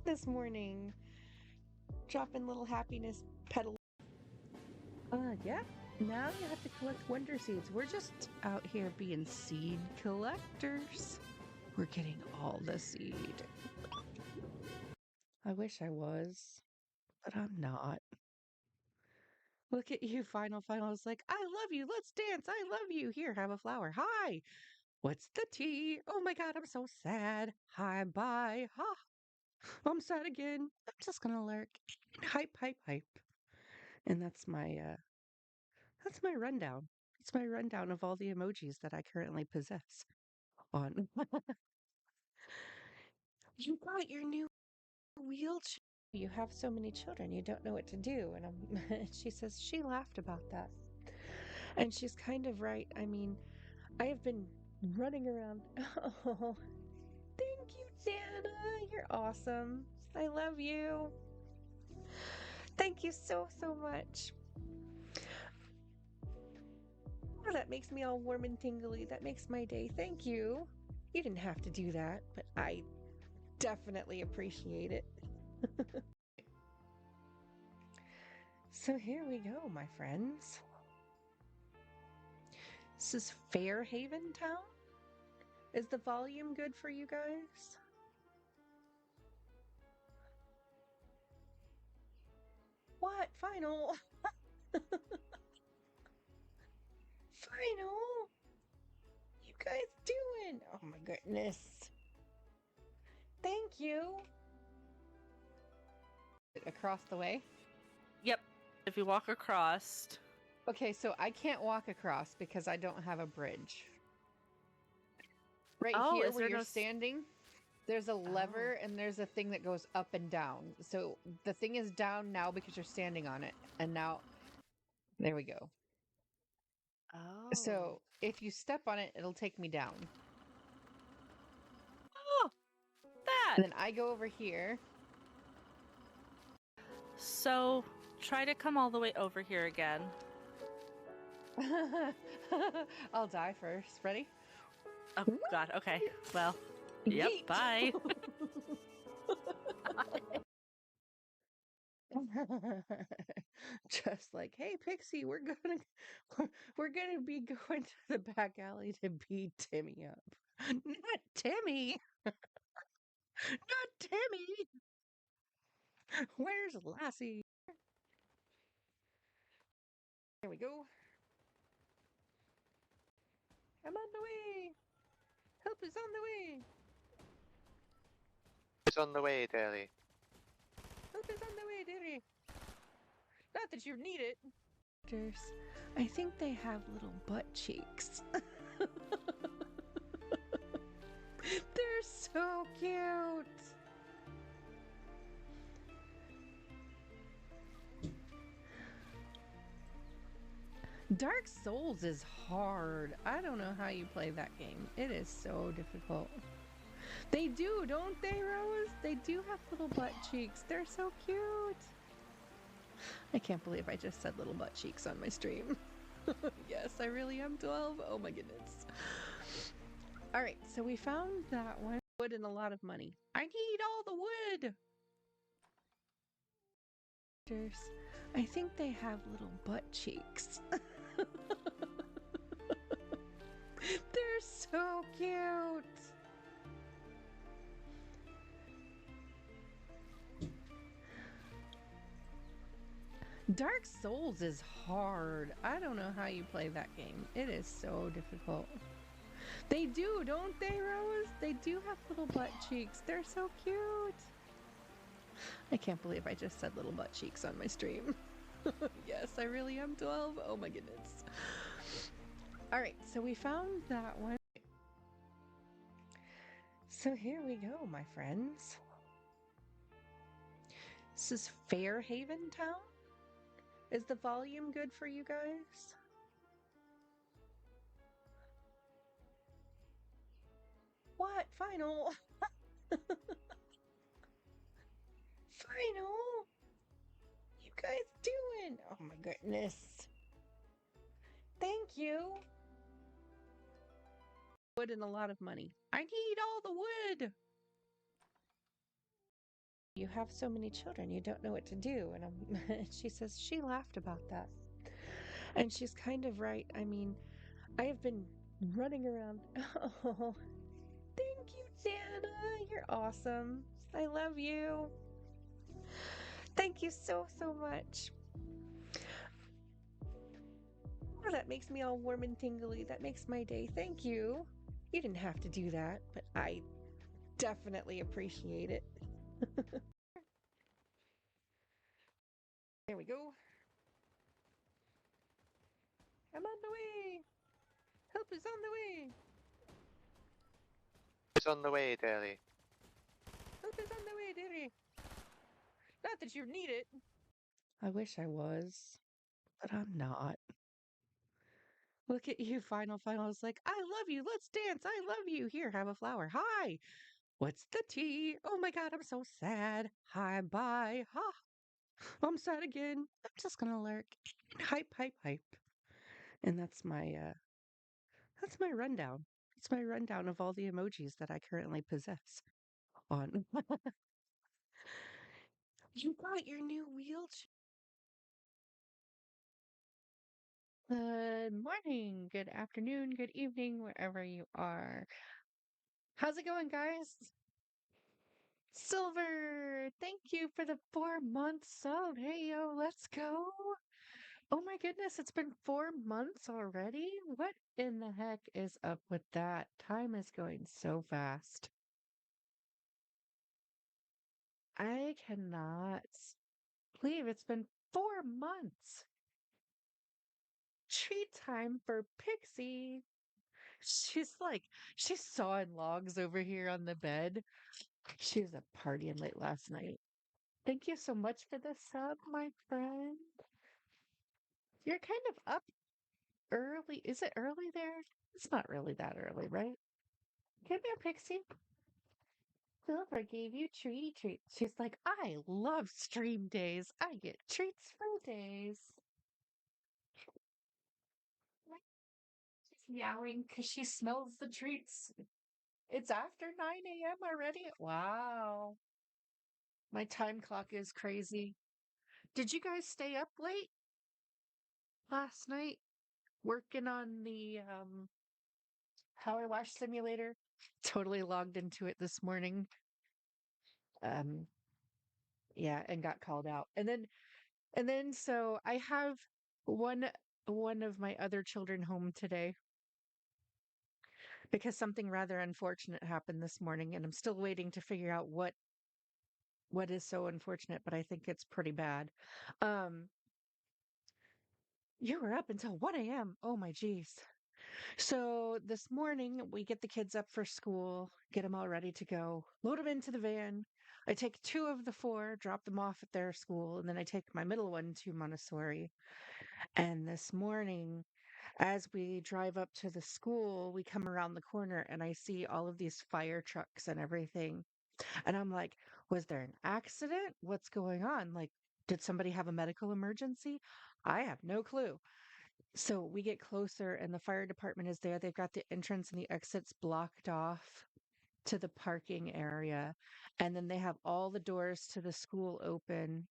this morning. Dropping little happiness petal. Yeah. Now you have to collect wonder seeds. We're just out here being seed collectors. We're getting all the seed. I wish I was, but I'm not. Look at you, Final. It's like, I love you. Let's dance. I love you. Here, have a flower. Hi. What's the tea? Oh my God, I'm so sad. Hi, bye. Ha. I'm sad again. I'm just gonna lurk. Hype. And that's my rundown. It's my rundown of all the emojis that I currently possess on. You got your new wheelchair. You have so many children, you don't know what to do. And she says she laughed about that. And she's kind of right. I mean, I have been running around. Oh, thank you, Dana. You're awesome. I love you. Thank you so much. Oh, that makes me all warm and tingly. That makes my day. Thank you. You didn't have to do that, but I definitely appreciate it. So here we go, my friends. This is Fairhaven Town. Is the volume good for you guys? What? Final? Final? You guys doing? Oh my goodness. Thank you. Across the way? Yep. If you walk across. Okay, so I can't walk across because I don't have a bridge. Right here where you're standing, there's a lever and there's a thing that goes up and down. So the thing is down now because you're standing on it. And now, there we go. Oh. So if you step on it, it'll take me down. Oh, that. And then I go over here. So try to come all the way over here again. I'll die first. Ready? Oh, God. Okay. Well, yep. Yeet. Bye. Just like, hey, Pixie, we're gonna be going to the back alley to beat Timmy up. Not Timmy. Not Timmy. Where's Lassie? There we go. I'm on the way. Help is on the way. It's on the way, Daddy. Help is on the way, dearie. Not that you need it. I think they have little butt cheeks. They're so cute. Dark Souls is hard. I don't know how you play that game. It is so difficult. They do, don't they, Rose? They do have little butt cheeks. They're so cute. I can't believe I just said little butt cheeks on my stream. Yes, I really am 12. Oh my goodness. All right, so we found that one. Wood and a lot of money. I need all the wood. I think they have little butt cheeks. They're so cute. Dark Souls is hard. I don't know how you play that game. It is so difficult. They do, don't they, Rose? They do have little butt cheeks. They're so cute. I can't believe I just said little butt cheeks on my stream. Yes, I really am 12. Oh my goodness. All right, so we found that one. So here we go, my friends. This is Fairhaven Town. Is the volume good for you guys? What? Final? Final? You guys doing? Oh my goodness. Thank you. Wood and a lot of money. I need all the wood. You have so many children, you don't know what to do. And she says she laughed about that. And she's kind of right. I mean, I have been running around. Oh, thank you, Jana. You're awesome. I love you. Thank you so, so much. Oh, that makes me all warm and tingly. That makes my day. Thank you. You didn't have to do that, but I definitely appreciate it. There we go. I'm on the way. Help is on the way. It's on the way, Daddy. Help is on the way, dearie. Not that you need it. I wish I was, but I'm not. Look at you, Final Final. I was like, I love you. Let's dance. I love you. Here, have a flower. Hi. What's the tea? Oh my God, I'm so sad. Hi, bye. Ha. I'm sad again. I'm just gonna lurk. Hype, hype, hype. And that's my rundown. It's my rundown of all the emojis that I currently possess on. You got your new wheelchair. Good morning, good afternoon, good evening, wherever you are. How's it going, guys? Silver, thank you for the 4 month sub. Hey, yo, let's go. Oh my goodness, it's been 4 months already? What in the heck is up with that? Time is going so fast. I cannot believe it's been 4 months. Treat time for Pixie. She's sawing logs over here on the bed. She was up partying late last night. Thank you so much for the sub, my friend. You're kind of up early. Is it early there? It's not really that early, right? Come here, Pixie. Silver gave you treaty treats. She's like, I love stream days. I get treats for days. She's meowing because she smells the treats. It's after 9 a.m. already? Wow. My time clock is crazy. Did you guys stay up late last night working on the Power Wash Simulator? Totally logged into it this morning. Um, yeah, and got called out. And then so I have one one of my other children home today because something rather unfortunate happened this morning, and I'm still waiting to figure out what is so unfortunate, but I think it's pretty bad. Um, you were up until 1 a.m. Oh my geez. So this morning we get the kids up for school, get them all ready to go, load them into the van. I take two of the four, drop them off at their school, and then I take my middle one to Montessori. And this morning, as we drive up to the school, we come around the corner and I see all of these fire trucks and everything. And I'm like, was there an accident? What's going on? Like, did somebody have a medical emergency? I have no clue. So we get closer and the fire department is there. They've got the entrance and the exits blocked off to the parking area. And then they have all the doors to the school open,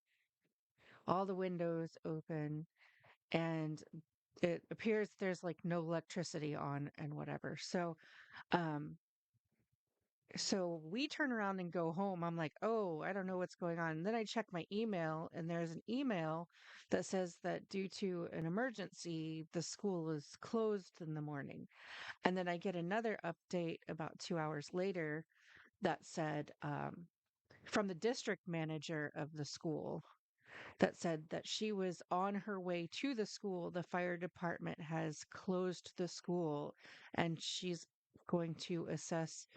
all the windows open, and it appears there's like no electricity on and whatever. Um, so we turn around and go home. I'm like, oh, I don't know what's going on. And then I check my email, and there's an email that says that due to an emergency, the school is closed in the morning. And then I get another update about 2 hours later that said from the district manager of the school that said that she was on her way to the school. The fire department has closed the school and she's going to assess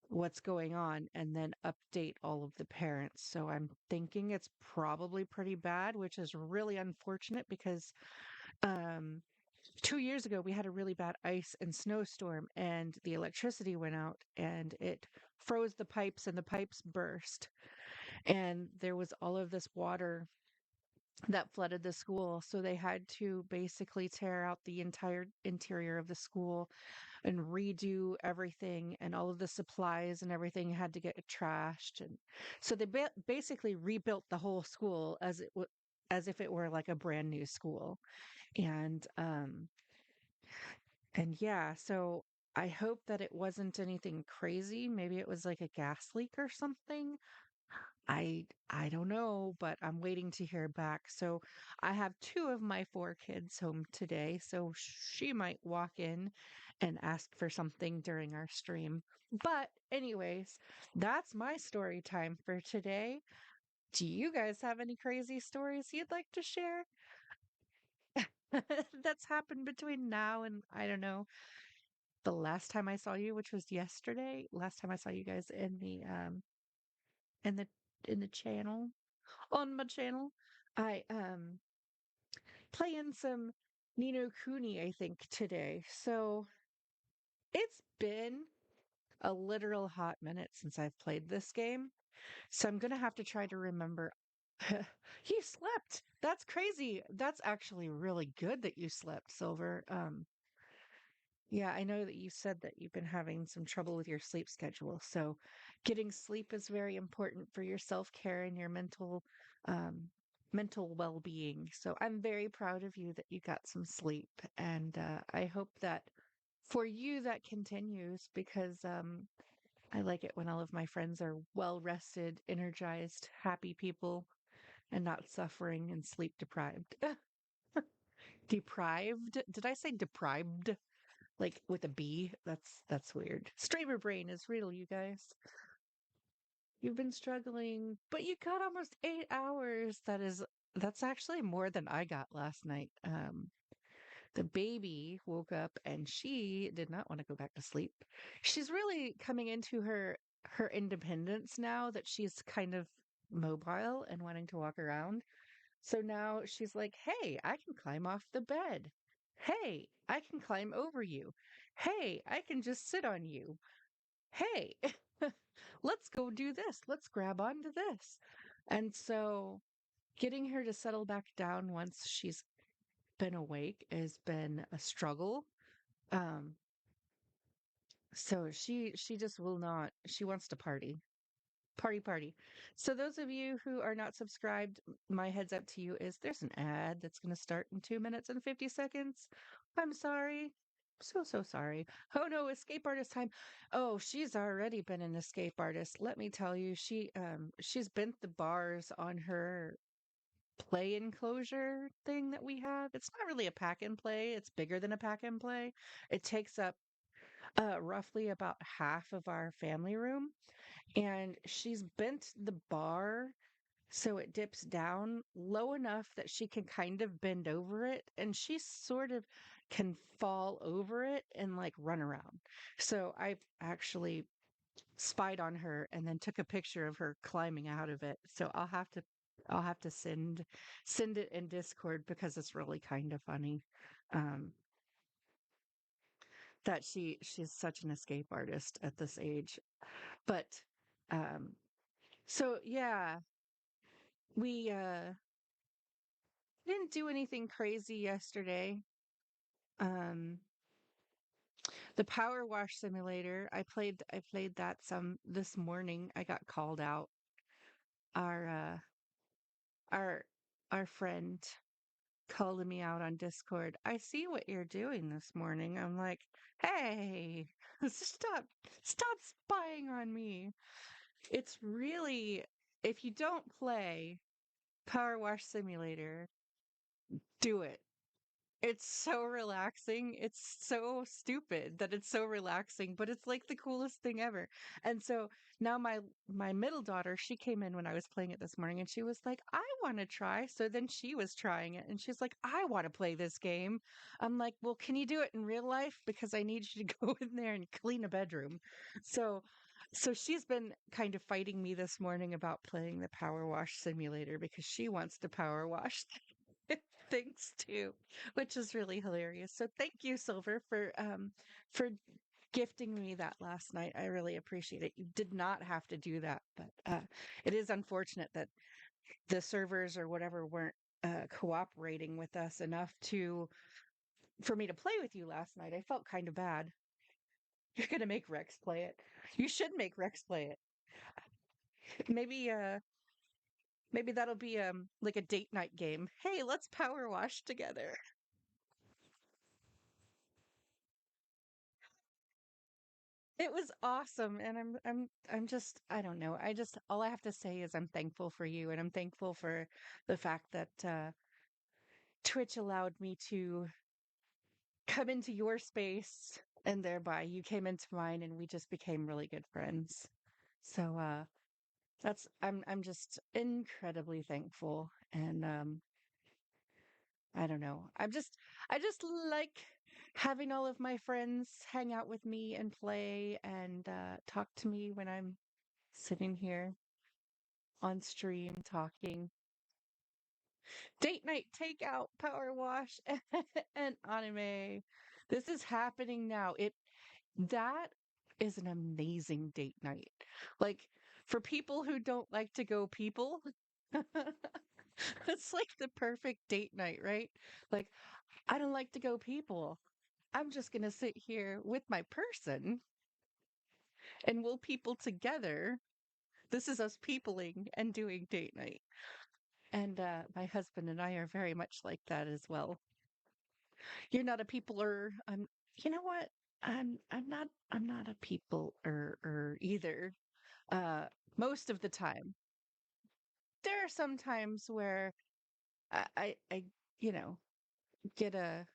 what's going on and then update all of the parents. So I'm thinking it's probably pretty bad, which is really unfortunate because um 2 years ago we had a really bad ice and snowstorm and the electricity went out and it froze the pipes and the pipes burst and there was all of this water that flooded the school. So they had to basically tear out the entire interior of the school and redo everything, and all of the supplies and everything had to get trashed. And so they basically rebuilt the whole school as if it were like a brand new school. And yeah, so I hope that it wasn't anything crazy. Maybe it was like a gas leak or something. I don't know, but I'm waiting to hear back. So I have two of my four kids home today, so she might walk in and ask for something during our stream. But anyways, that's my story time for today. Do you guys have any crazy stories you'd like to share? That's happened between now and I don't know, the last time I saw you, which was yesterday. Last time I saw you guys in the in the channel. On my channel. I playing some Nino Kuni, I think, today. So it's been a literal hot minute since I've played this game. So I'm gonna have to try to remember. You slept. That's crazy. That's actually really good that you slept, Silver. Yeah, I know that you said that you've been having some trouble with your sleep schedule. So getting sleep is very important for your self-care and your um mental well-being. So I'm very proud of you that you got some sleep, and I hope that for you that continues, because I like it when all of my friends are well rested, energized, happy people and not suffering and sleep deprived. Deprived? Did I say deprived? Like with a B? That's weird. Streamer brain is real, you guys. You've been struggling, but you got almost 8 hours. That's actually more than I got last night. The baby woke up and she did not want to go back to sleep. She's really coming into her independence now that she's kind of mobile and wanting to walk around. So now she's like, "Hey, I can climb off the bed. Hey, I can climb over you. Hey, I can just sit on you. Hey, let's go do this. Let's grab onto this." And so getting her to settle back down once she's been awake has been a struggle. Um, so she just will not, she wants to party. Party, party. So those of you who are not subscribed, my heads up to you is there's an ad that's going to start in 2 minutes and 50 seconds. I'm sorry. So sorry. Oh no, escape artist time. Oh, she's already been an escape artist. Let me tell you, she's bent the bars on her play enclosure thing that we have. It's not really a pack and play. It's bigger than a pack and play. It takes up roughly about half of our family room, and she's bent the bar so it dips down low enough that she can kind of bend over it, and she sort of can fall over it and like run around. So I've actually spied on her and then took a picture of her climbing out of it. So I'll have to send it in Discord because it's really kind of funny. Um that she's such an escape artist at this age. But um so yeah, we didn't do anything crazy yesterday. Um, the Power Wash Simulator, I played that some this morning. I got called out. Our our our friend called me out on Discord. I see what you're doing this morning. I'm like, hey, stop spying on me. It's really, if you don't play Power Wash Simulator, do it. It's so relaxing. It's so stupid that it's so relaxing, but it's like the coolest thing ever. And so now my middle daughter, she came in when I was playing it this morning and she was like, "I want to try." So then she was trying it and she's like, "I want to play this game." I'm like, "Well, can you do it in real life? Because I need you to go in there and clean a bedroom." So she's been kind of fighting me this morning about playing the Power Wash Simulator because she wants to power wash things too, which is really hilarious. So thank you, Silver, for gifting me that last night. I really appreciate it. You did not have to do that, but it is unfortunate that the servers or whatever weren't cooperating with us enough to for me to play with you last night. I felt kind of bad. You're gonna make Rex play it. You should make Rex play it. Maybe maybe that'll be like a date night game. Hey, let's power wash together. It was awesome, and I'm just I don't know. I just all I have to say is I'm thankful for you, and I'm thankful for the fact that Twitch allowed me to come into your space, and thereby you came into mine, and we just became really good friends. So that's I'm just incredibly thankful, and I don't know. I just like having all of my friends hang out with me and play and talk to me when I'm sitting here on stream talking. Date night, takeout, power wash, and anime. This is happening now. That is an amazing date night. Like for people who don't like to go people, it's like the perfect date night, right? Like I don't like to go people. I'm just gonna sit here with my person and we'll people together. This is us peopling and doing date night. And my husband and I are very much like that as well. You're not a peopler. You know what? I'm not a peopler either. Uh, most of the time, there are some times where I you know, get a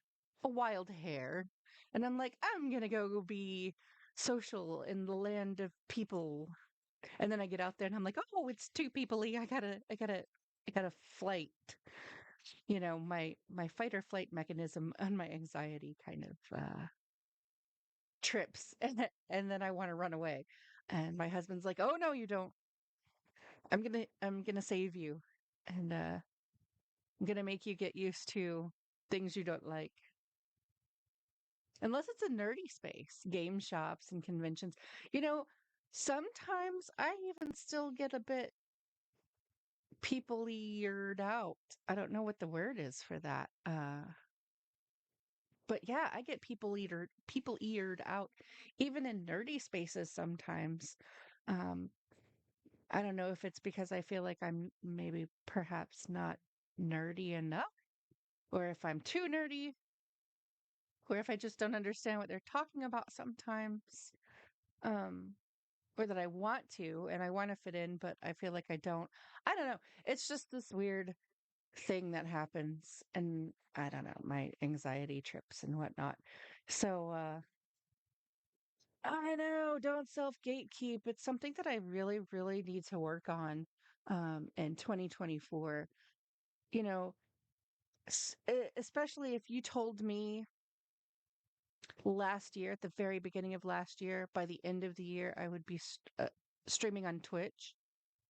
wild hair, and I'm like, I'm gonna go be social in the land of people, and then I get out there and I'm like, oh, it's too peoply. I gotta flight. You know, my fight or flight mechanism on my anxiety kind of trips, and then I want to run away. And my husband's like, "Oh no, you don't. I'm gonna save you, and I'm gonna make you get used to things you don't like." Unless it's a nerdy space, game shops and conventions. You know, sometimes I even still get a bit people-eared out. I don't know what the word is for that. But yeah, I get people eared out even in nerdy spaces sometimes. Um, I don't know if it's because I feel like I'm maybe perhaps not nerdy enough, or if I'm too nerdy, or if I just don't understand what they're talking about sometimes. Um, or that I want to and I want to fit in, but I feel like I don't. I don't know. It's just this weird thing that happens, and I don't know, my anxiety trips and whatnot. So, I know, don't self gatekeep. It's something that I really, really need to work on in 2024. You know, especially if you told me last year, at the very beginning of last year, by the end of the year, I would be streaming on Twitch.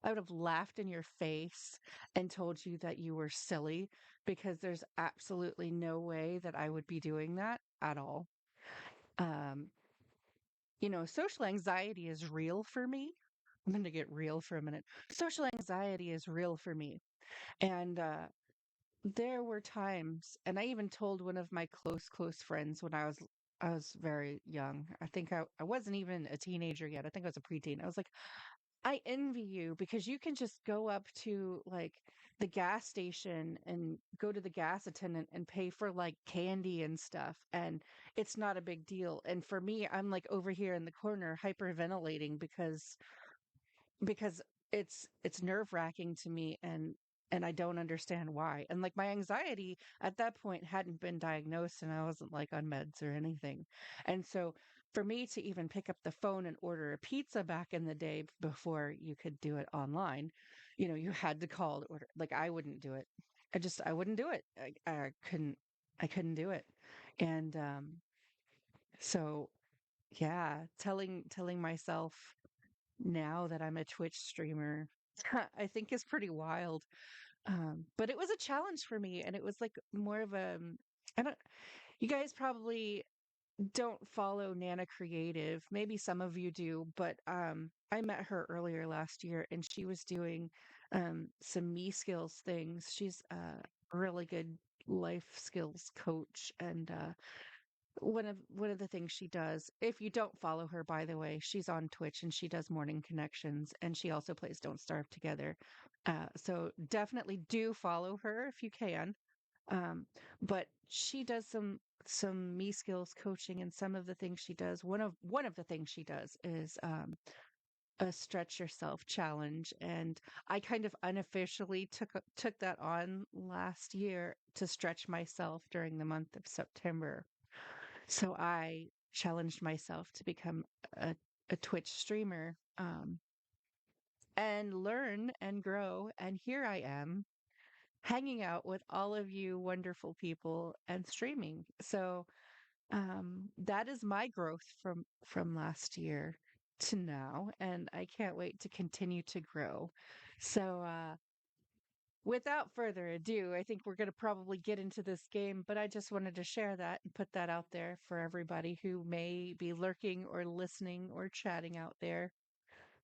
I would have laughed in your face and told you that you were silly because there's absolutely no way that I would be doing that at all. Um, you know, social anxiety is real for me. I'm going to get real for a minute. Social anxiety is real for me. And there were times, and I even told one of my close friends when I was very young. I think I wasn't even a teenager yet. I think I was a preteen. I was like, I envy you because you can just go up to like the gas station and go to the gas attendant and pay for like candy and stuff, and it's not a big deal. And for me, I'm like over here in the corner hyperventilating because it's nerve-wracking to me, and I don't understand why. And like my anxiety at that point hadn't been diagnosed and I wasn't like on meds or anything. And so for me to even pick up the phone and order a pizza back in the day before you could do it online, you know, you had to call to order. Like I wouldn't do it. I wouldn't do it. I couldn't do it. And so yeah, telling myself now that I'm a Twitch streamer, I think is pretty wild. But it was a challenge for me, and it was like more of a, I don't, you guys probably don't follow Nana Creative. Maybe some of you do, but I met her earlier last year and she was doing some Me Skills things. really good life skills coach, and one of the things she does, if you don't follow her, by the way, she's on Twitch and she does Morning Connections, and she also plays Don't Starve Together. So definitely do follow her if you can. Um, but she does some me skills coaching, and some of the things she does, one of the things she does is a stretch yourself challenge, and I kind of unofficially took that on last year to stretch myself during the month of September. So I challenged myself to become a, a Twitch streamer, and learn and grow. And here I am hanging out with all of you wonderful people and streaming. So that is my growth from last year to now, and I can't wait to continue to grow. So without further ado, I think we're going to probably get into this game, but I just wanted to share that and put that out there for everybody who may be lurking or listening or chatting out there.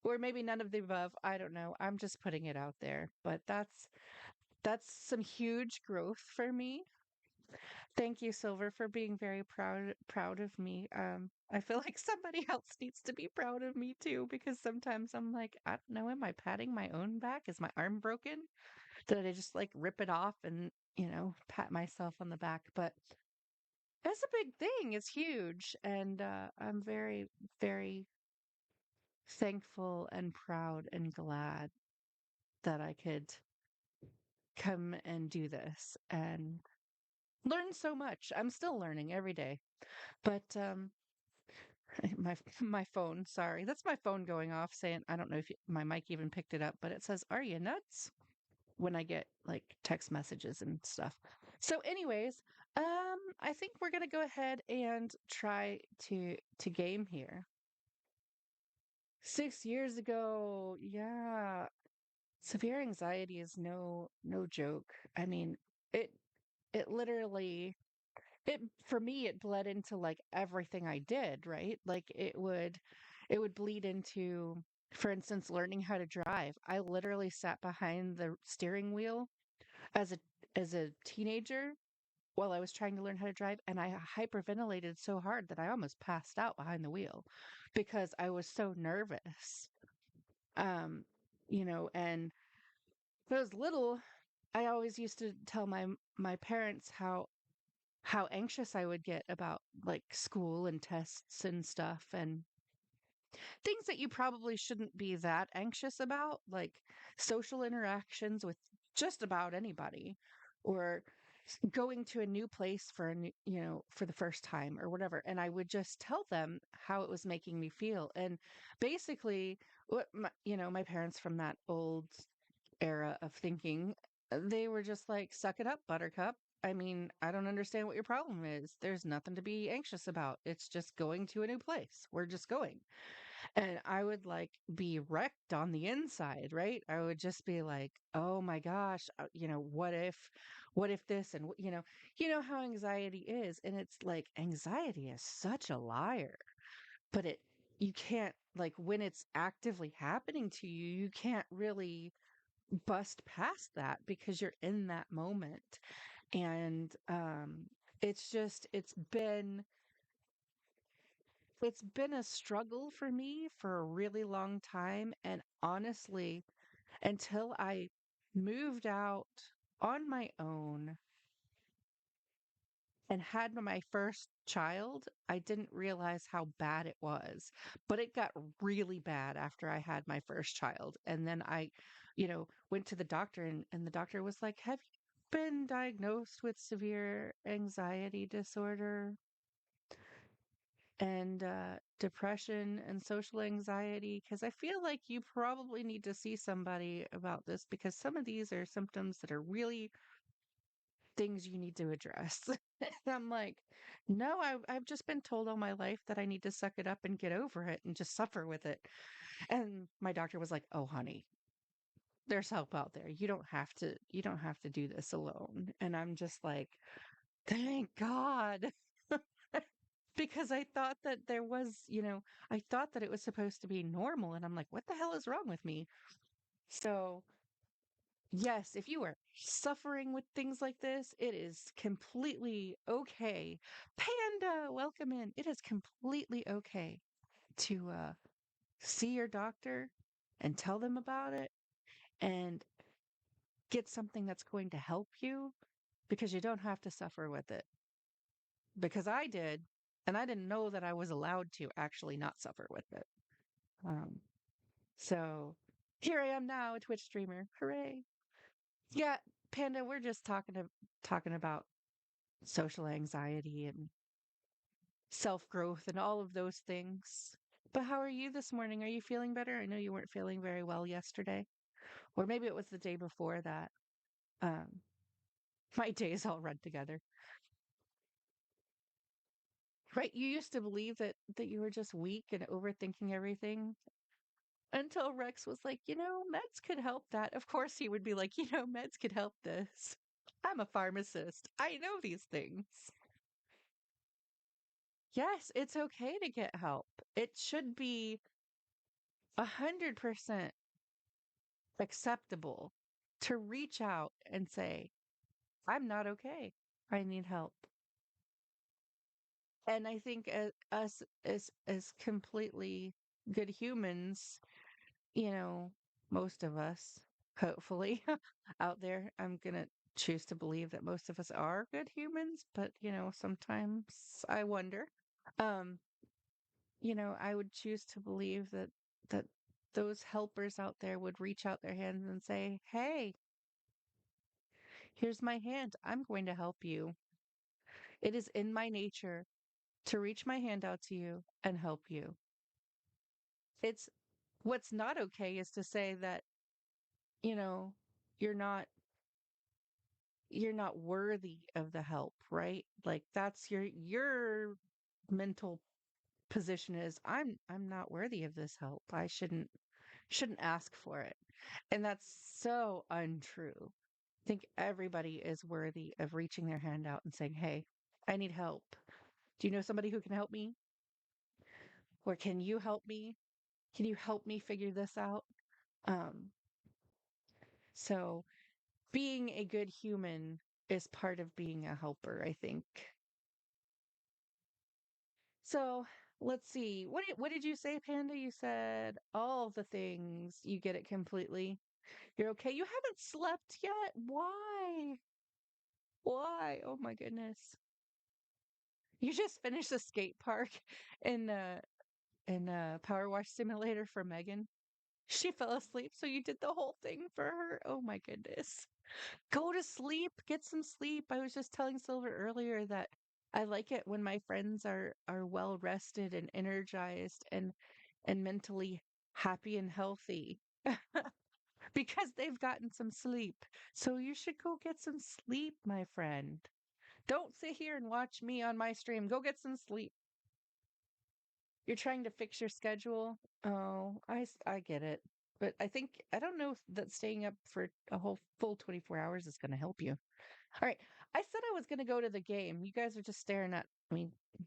Or maybe none of the above. I don't know. I'm just putting it out there. But that's some huge growth for me. Thank you, Silver, for being very proud of me. I feel like somebody else needs to be proud of me too, because sometimes I'm like, I don't know, am I patting my own back? Is my arm broken? Did I just like rip it off and, pat myself on the back? But it's a big thing. It's huge. And I'm very, very thankful and proud and glad that I could come and do this and learn so much. I'm still learning every day. But my phone, sorry. That's my phone going off saying, I don't know if my mic even picked it up, but it says, "Are you nuts?" when I get like text messages and stuff. So anyways, I think we're going to go ahead and try to game here. 6 years ago, yeah, severe anxiety is no joke. I mean, it it literally it for me it bled into like everything I did, right? Like it would bleed into, for instance, learning how to drive. I literally sat behind the steering wheel as a teenager while I was trying to learn how to drive, and I hyperventilated so hard that I almost passed out behind the wheel because I was so nervous. Um, and when I was little, I always used to tell my parents how anxious I would get about like school and tests and stuff, and things that you probably shouldn't be that anxious about, like social interactions with just about anybody, or going to a new place for a new, for the first time or whatever. And I would just tell them how it was making me feel. And basically, what my parents from that old era of thinking, they were just like, suck it up, buttercup. I mean, I don't understand what your problem is. There's nothing to be anxious about. It's just going to a new place. We're just going. And I would like be wrecked on the inside, right? I would just be like, "Oh my gosh, what if this?" And you know how anxiety is, and it's like anxiety is such a liar. But you can't, like, when it's actively happening to you, you can't really bust past that because you're in that moment. And it's just it's been a struggle for me for a really long time. And honestly, until I moved out on my own and had my first child, I didn't realize how bad it was. But it got really bad after I had my first child. And then I, went to the doctor, and the doctor was like, "Have you been diagnosed with severe anxiety disorder and depression and social anxiety? Because I feel like you probably need to see somebody about this, because some of these are symptoms that are really things you need to address." And I'm like, "No, I've just been told all my life that I need to suck it up and get over it and just suffer with it." And my doctor was like, "Oh, honey, there's help out there. You don't have to do this alone." And I'm just like, "Thank God." Because I thought that I thought that it was supposed to be normal. And I'm like, what the hell is wrong with me? So Yes, if you are suffering with things like this, it is completely okay. Panda, welcome in. It is completely okay to see your doctor and tell them about it and get something that's going to help you because you don't have to suffer with it. Because I did, and I didn't know that I was allowed to actually not suffer with it. Um, so here I am now, a Twitch streamer. Hooray! Yeah, Panda, we're just talking about social anxiety and self growth and all of those things. But how are you this morning? Are you feeling better? I know you weren't feeling very well yesterday, or maybe it was the day before that. Um, my days all run together. Right? You used to believe that you were just weak and overthinking everything until Rex was like, meds could help that. Of course, he would be like, meds could help this. I'm a pharmacist. I know these things. Yes, it's okay to get help. It should be 100% acceptable to reach out and say, I'm not okay. I need help. And I think us as completely good humans, you know, most of us, hopefully, out there, I'm gonna choose to believe that most of us are good humans, but sometimes I wonder. Um, I would choose to believe that those helpers out there would reach out their hands and say, "Hey, here's my hand. I'm going to help you. It is in my nature to reach my hand out to you and help you." It's what's not okay is to say that, you know, you're not you're not worthy of the help, right? Like that's your mental position is I'm not worthy of this help. I shouldn't ask for it. And that's so untrue. I think everybody is worthy of reaching their hand out and saying, "Hey, I need help. Do you know somebody who can help me? Or can you help me? Can you help me figure this out?" Um, so being a good human is part of being a helper, I think. So let's see. What did you say, Panda? You said all the things. You get it completely. You're okay. You haven't slept yet. Why? Why? Oh my goodness. You just finished the skate park in Power Wash Simulator for Megan. She fell asleep, so you did the whole thing for her. Oh my goodness. Go to sleep, get some sleep. I was just telling Silver earlier that I like it when my friends are well rested and energized and mentally happy and healthy because they've gotten some sleep. So you should go get some sleep, my friend. Don't sit here and watch me on my stream. Go get some sleep. You're trying to fix your schedule. Oh, I get it. But I don't know if that staying up for a whole full 24 hours is going to help you. All right. I said I was going to go to the game. You guys are just staring at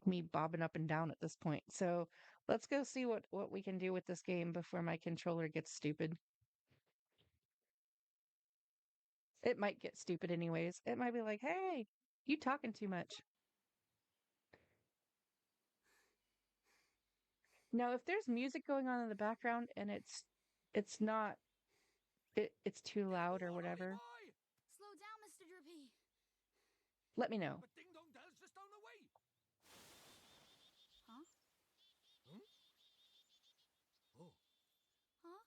me bobbing up and down at this point. So let's go see what we can do with this game before my controller gets stupid. It might get stupid anyways. It might be like, hey, you talking too much. Now, if there's music going on in the background and it's not it's too loud or whatever, Slow down, Mr. Drippy. let me know. But Ding Dong Dell's just down the way. Huh? Hmm? Oh. Huh?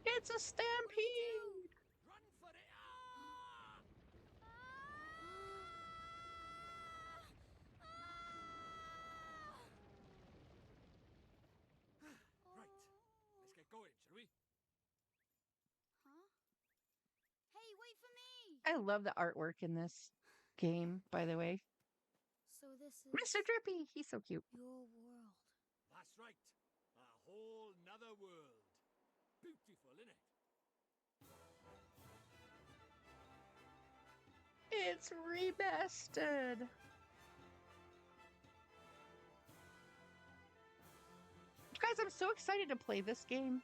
It's a What do we do? stampede. Run for it! Ah! Right. Let's get going, shall we? Huh? Hey, wait for me! I love the artwork in this game, by the way. So this is Mr. Drippy, he's so cute. your world. That's right. A whole nother world. Beautiful, innit? It's remastered. Guys, I'm so excited to play this game.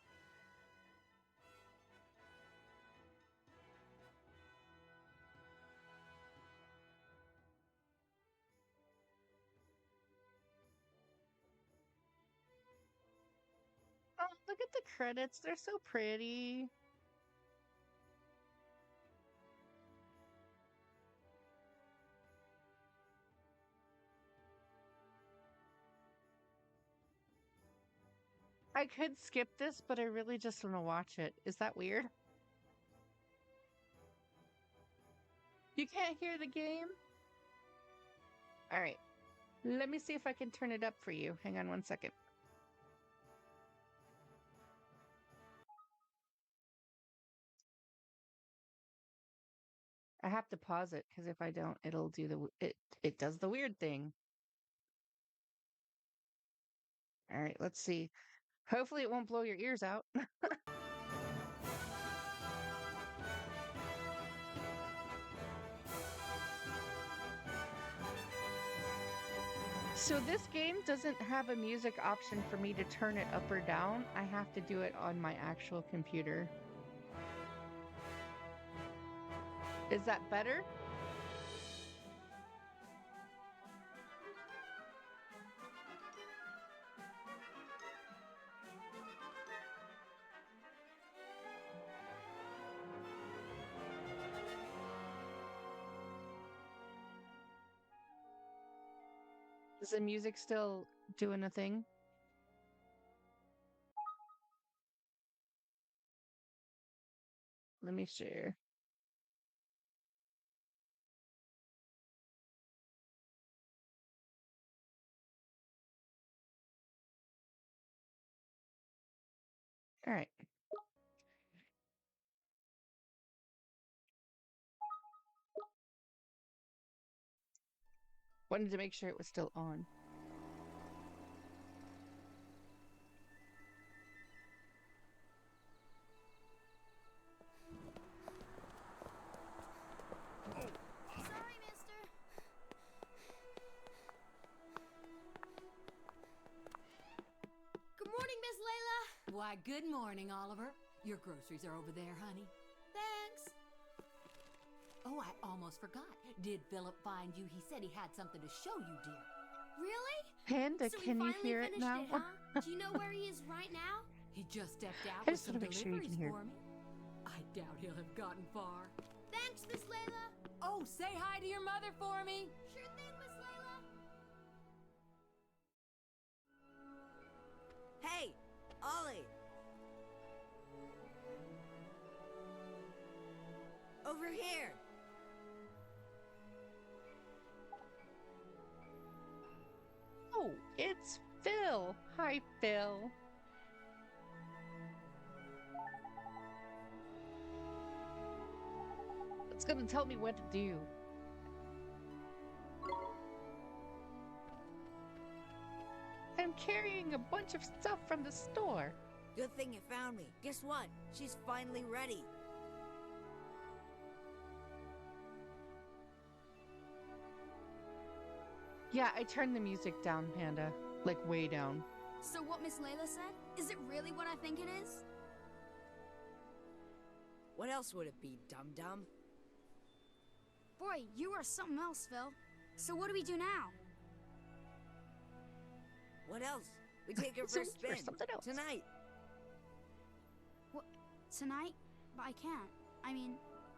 Oh, look at the credits. They're so pretty. I could skip this, but I really just want to watch it. Is that weird? You can't hear the game? All right. Let me see if I can turn it up for you. Hang on one second. I have to pause it because if I don't, it'll do it does the weird thing. All right, let's see. Hopefully it won't blow your ears out. So this game doesn't have a music option for me to turn it up or down. I have to do it on my actual computer. Is that better? Is the music still doing a thing? Let me share. All right. Wanted to make sure it was still on. Sorry, mister. Good morning, Miss Layla. Why, good morning, Oliver. Your groceries are over there, honey. Thanks. Oh, I almost forgot. Did Philip find you? He said he had something to show you, dear. Really? Panda, So we can you finally hear it finished now? it, huh? Do you know where he is right now? He just stepped out I with just some wanna make sure you deliveries can hear. for me. I doubt he'll have gotten far. Thanks, Miss Layla. Oh, say hi to your mother for me. Sure thing, Miss Layla. Hey, Ollie! Over here! Oh, it's Phil. Hi, Phil. It's gonna tell me what to do. I'm carrying a bunch of stuff from the store. Good thing you found me. Guess what? She's finally ready. Yeah, I turned the music down, Panda. Like, way down. So what Miss Layla said? Is it really what I think it is? What else would it be, dum-dum? Boy, you are something else, Phil. So what do we do now? What else? We take her for So a for spin. something else. Tonight. What? Tonight? But I can't. I mean,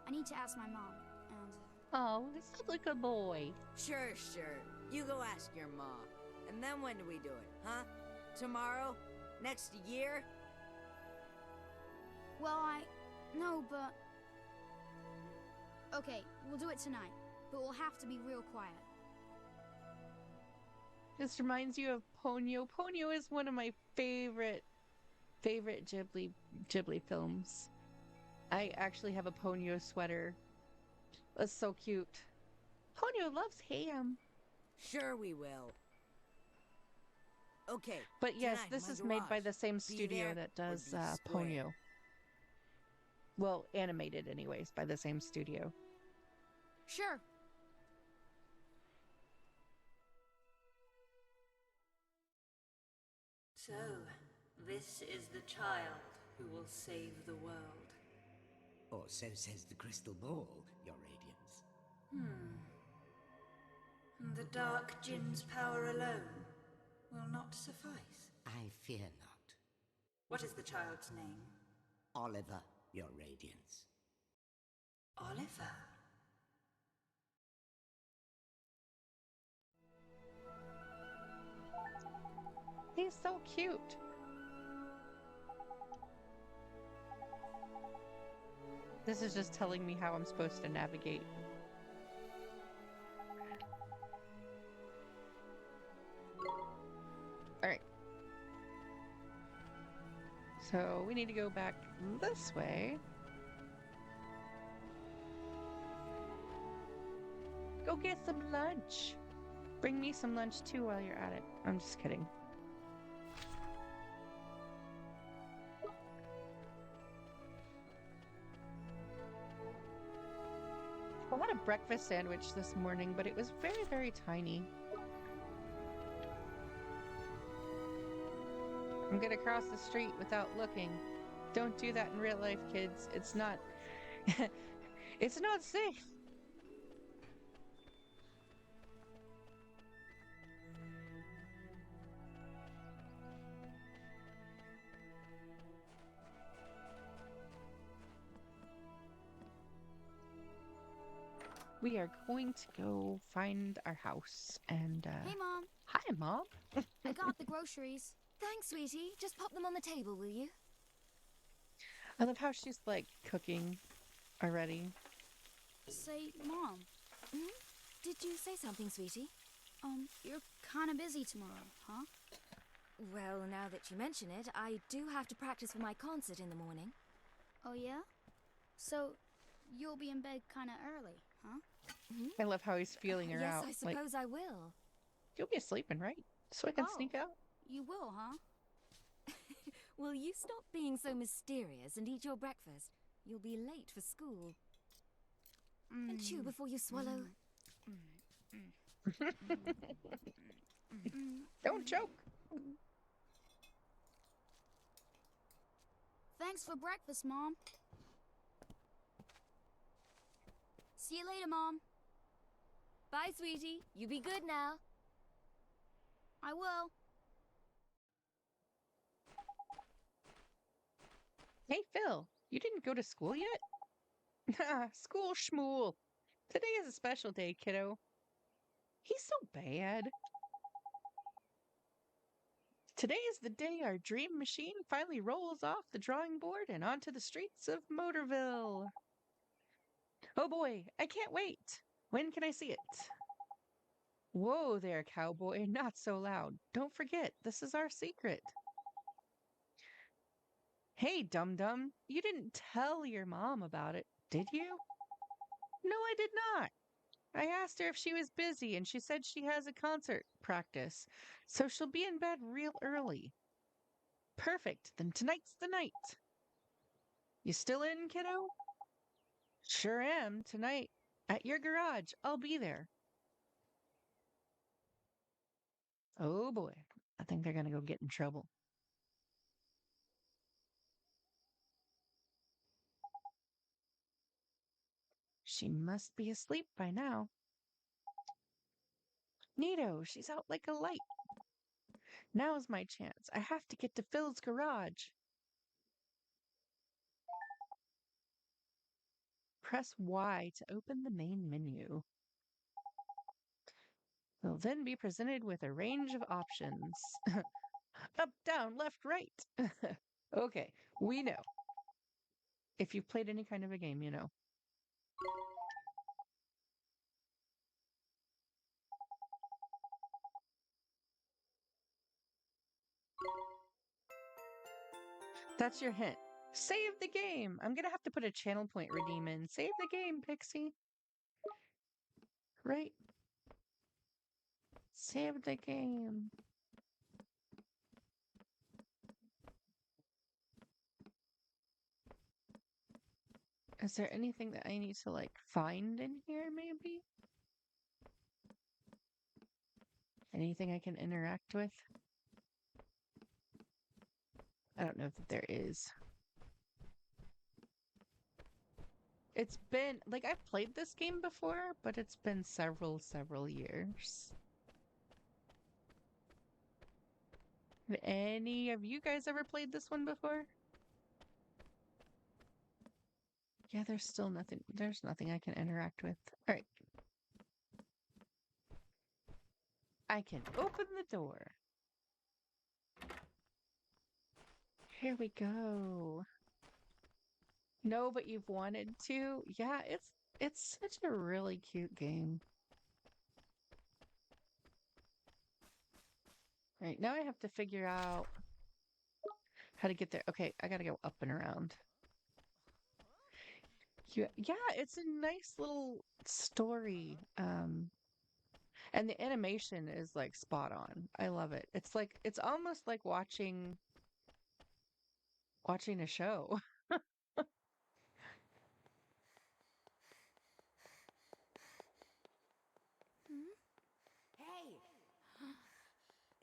I need to ask my mom, and... Oh, this is like a boy. Sure. You go ask your ma. And then when do we do it, huh? Tomorrow? Next year? Well, No, but... Okay, we'll do it tonight. But we'll have to be real quiet. This reminds you of Ponyo. Ponyo is one of my favorite Ghibli films. I actually have a Ponyo sweater. It's so cute. Ponyo loves ham. Sure we will. Okay. But yes, tonight, this my is made by garage. the same Be studio there that or does be square. Ponyo. Well, animated anyways, by the same studio. Sure. So, This is the child who will save the world. Or so says the crystal ball, Your Radiance. And the Dark Jinn's power alone will not suffice. I fear not. What is the child's name? Oliver, Your Radiance. Oliver. He's so cute. This is just telling me how I'm supposed to navigate. Alright. So we need to go back this way. Go get some lunch. Bring me some lunch too while you're at it. I'm just kidding. I had a breakfast sandwich this morning, but it was very, very tiny. I'm gonna cross the street without looking. Don't do that in real life, kids. It's not... it's not safe. We are going to go find our house and, Hey, Mom. Hi, Mom. I got the groceries. Thanks, sweetie. Just pop them on the table, will you? I love how she's, like, cooking already. Say, Mom, Did you say something, sweetie? you're kind of busy tomorrow, huh? Well, now that you mention it, I do have to practice for my concert in the morning. Oh, yeah? So, you'll be in bed kind of early, huh? I love how he's feeling her yes, out. I Like, suppose I will. you'll be sleeping, right? So I can Oh. sneak out? You will, huh? Will you stop being so mysterious and eat your breakfast? You'll be late for school. And chew before you swallow. Don't choke. Thanks for breakfast, Mom. See you later, Mom. Bye, sweetie. You be good now. I will. Hey, Phil, you didn't go to school yet? School schmool. Today is a special day, kiddo. He's so bad. Today is the day our dream machine finally rolls off the drawing board and onto the streets of Motorville. Oh boy, I can't wait. When can I see it? Whoa there, cowboy, not so loud. Don't forget, this is our secret. Hey, dum-dum, you didn't tell your mom about it, did you? No, I did not. I asked her if she was busy, and she said she has a concert practice, so she'll be in bed real early. Perfect, then tonight's the night. You still in, kiddo? Sure am, tonight. At your garage, I'll be there. Oh boy, I think they're gonna go get in trouble. She must be asleep by now. Neato, she's out like a light. Now's my chance. I have to get to Phil's garage. Press Y to open the main menu. We'll then be presented with a range of options. Up, down, left, right. Okay, we know. If you've played any kind of a game, you know. That's your hint. Save the game. I'm gonna have to put a channel point redeem in. Save the game, Pixie. Right? Save the game. Is there anything that I need to, like, find in here, maybe? Anything I can interact with? I don't know if there is. It's been like I've played this game before, but it's been several years. Have any of you guys ever played this one before? Yeah, there's still nothing. There's nothing I can interact with. All right. I can open the door. Here we go. No, but you've wanted to? Yeah, it's such a really cute game. All right, now I have to figure out how to get there. Okay, I gotta go up and around. Yeah, it's a nice little story. And the animation is like spot on. I love it. It's like it's almost like watching a show. Hey!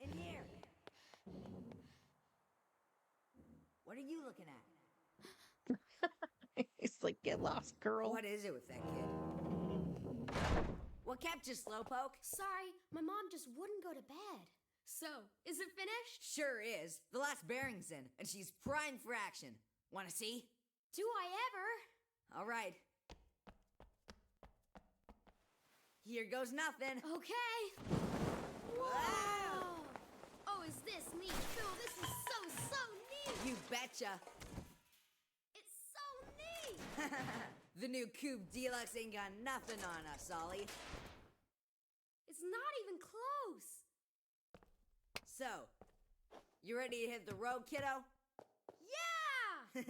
In here! What are you looking at? He's like, get lost, girl. What is it with that kid? What kept you, Slowpoke? Sorry, my mom just wouldn't go to bed. So, is it finished? Sure is. The last bearing's in, and she's primed for action. Wanna see? Do I ever? All right. Here goes nothing. Okay. Wow! Oh, is this neat? Phil, this is so neat! You betcha. It's so neat! The new Cube Deluxe ain't got nothing on us, Ollie. It's not even close! So, you ready to hit the road, kiddo? Yeah!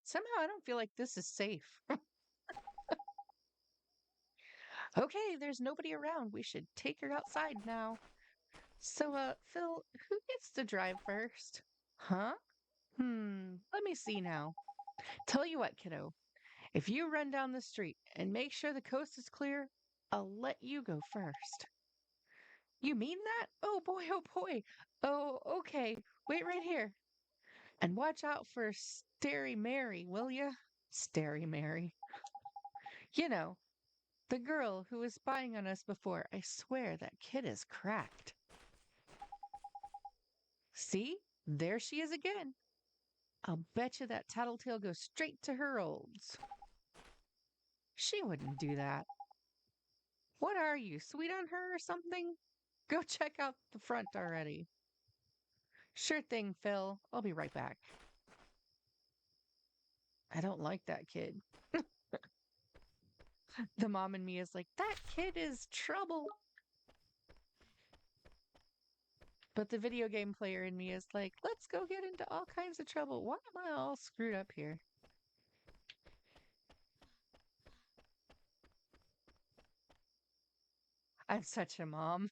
Somehow I don't feel like this is safe. Okay, there's nobody around. We should take her outside now. So, Phil, who gets to drive first? Huh? Let me see now. Tell you what, kiddo. If you run down the street and make sure the coast is clear, I'll let you go first. You mean that? Oh boy, oh boy. Oh, okay. Wait right here. And watch out for Starry Mary, will ya? Starry Mary. You know, the girl who was spying on us before. I swear that kid is cracked. See? There she is again. I'll bet you that Tattletale goes straight to her olds. She wouldn't do that. What are you, sweet on her or something? Go check out the front already. Sure thing, Phil. I'll be right back. I don't like that kid. The mom in me is like, that kid is trouble. But the video game player in me is like, let's go get into all kinds of trouble. Why am I all screwed up here? I'm such a mom.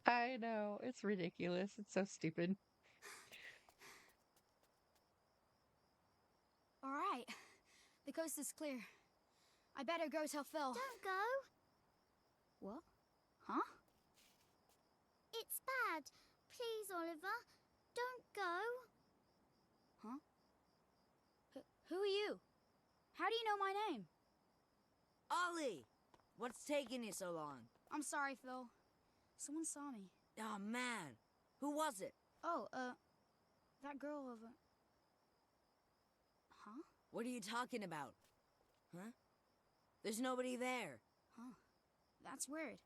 I know. It's ridiculous. It's so stupid. All right. The coast is clear. I better go tell Phil. Don't go. What? Huh? It's bad. Please, Oliver. Don't go. Huh? Who are you? How do you know my name? Ollie! What's taking you so long? I'm sorry, Phil. Someone saw me. Oh, man. Who was it? Oh, that girl over... Huh? What are you talking about? Huh? There's nobody there. Huh. That's weird.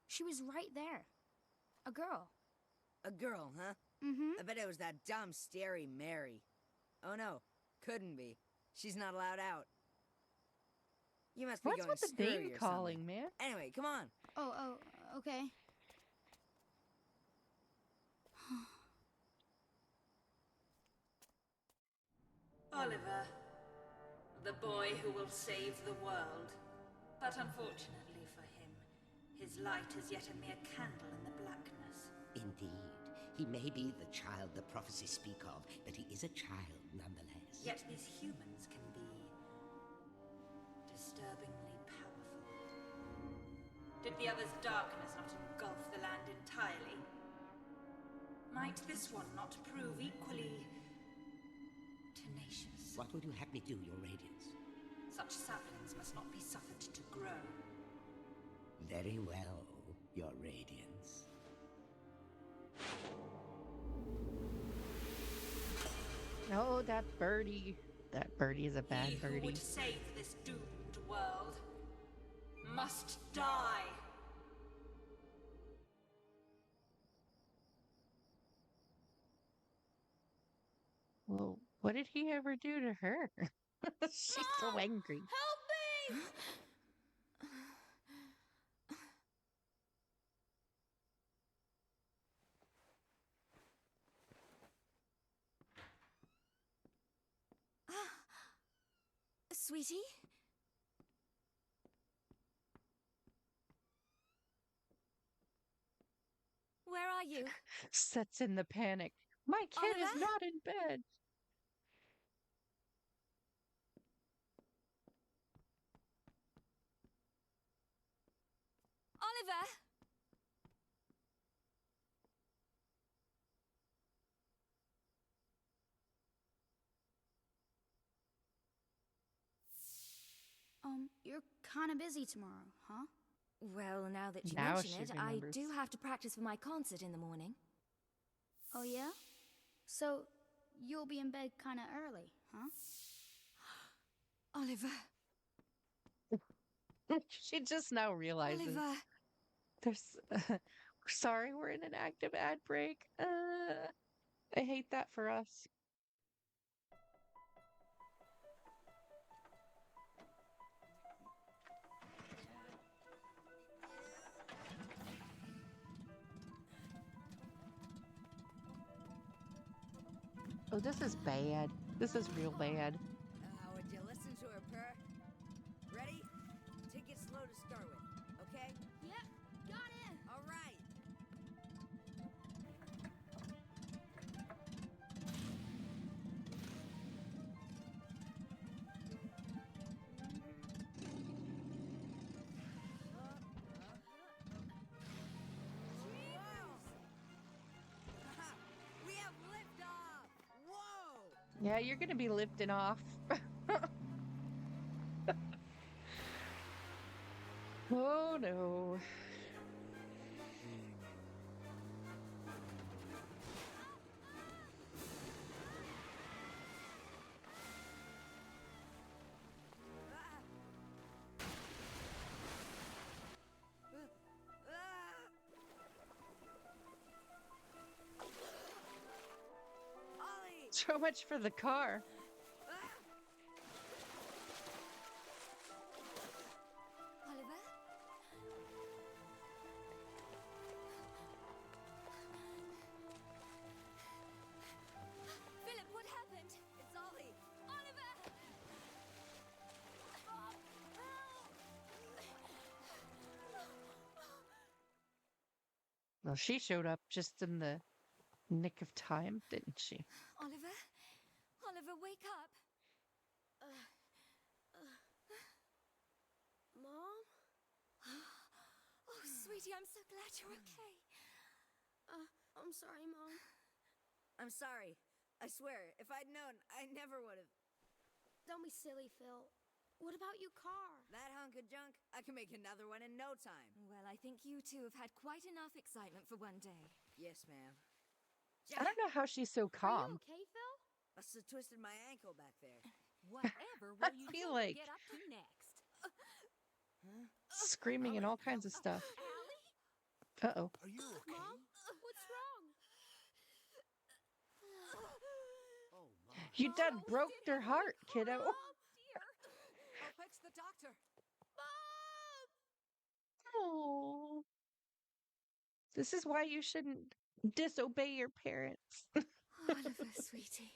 She was right there. A girl. A girl, huh? Mm-hmm. I bet it was that dumb, Starry Mary. Oh, no. Couldn't be. She's not allowed out. You must be What's going with the screwy name or calling, something. man? Anyway, come on. Oh, okay. Oliver, the boy who will save the world. But unfortunately for him, his light is yet a mere candle in the blackness. Indeed. He may be the child the prophecies speak of, but he is a child nonetheless. Yet these humans can be disturbingly powerful. Did the other's darkness not engulf the land entirely? Might this one not prove equally tenacious? What would you have me do, Your Radiance? Such saplings must not be suffered to grow. Very well, Your Radiance. Oh, that birdie. That birdie is a bad He who birdie. would save this doomed world must die. Well, what did he ever do to her? She's so Mom, angry. help me! Sweetie? Where are you? Sets in the panic. My kid is Oliver? not in bed. Oliver! You're kind of busy tomorrow, huh? Well, now that you Now mention she it, I remembers. do have to practice for my concert in the morning. Oh, yeah? So, you'll be in bed kind of early, huh? Oliver! She just now realizes Oliver! there's. Sorry, we're in an active ad break. I hate that for us. Oh, this is bad. This is real bad. Would you listen to her purr? Ready? Take it slow to start with, okay? Yep, got it. All right. We have liftoff! Whoa! Yeah, you're gonna be lifting off. Oh no. Ollie! So much for the car. Oliver? Philip, what happened? It's Ollie! Oliver! Well, she showed up just in the nick of time, didn't she? Oliver? Oliver, wake up! Mom? Oh, sweetie, I'm so glad you're okay. I'm sorry, Mom. I'm sorry. I swear, if I'd known, I never would have. Don't be silly, Phil. What about your car? That hunk of junk, I can make another one in no time. Well, I think you two have had quite enough excitement for one day. Yes, ma'am. I don't know how she's so Are you calm. okay, Phil? Must have twisted my ankle back there. Whatever I will you feel two like- get up to next? Screaming and all kinds of stuff. Uh-oh. Are you okay? Mom? What's wrong? Oh, my. You done broke their heart, kiddo. Oh, dear. I'll fetch the doctor. Oh. This is why you shouldn't disobey your parents. Oliver, sweetie.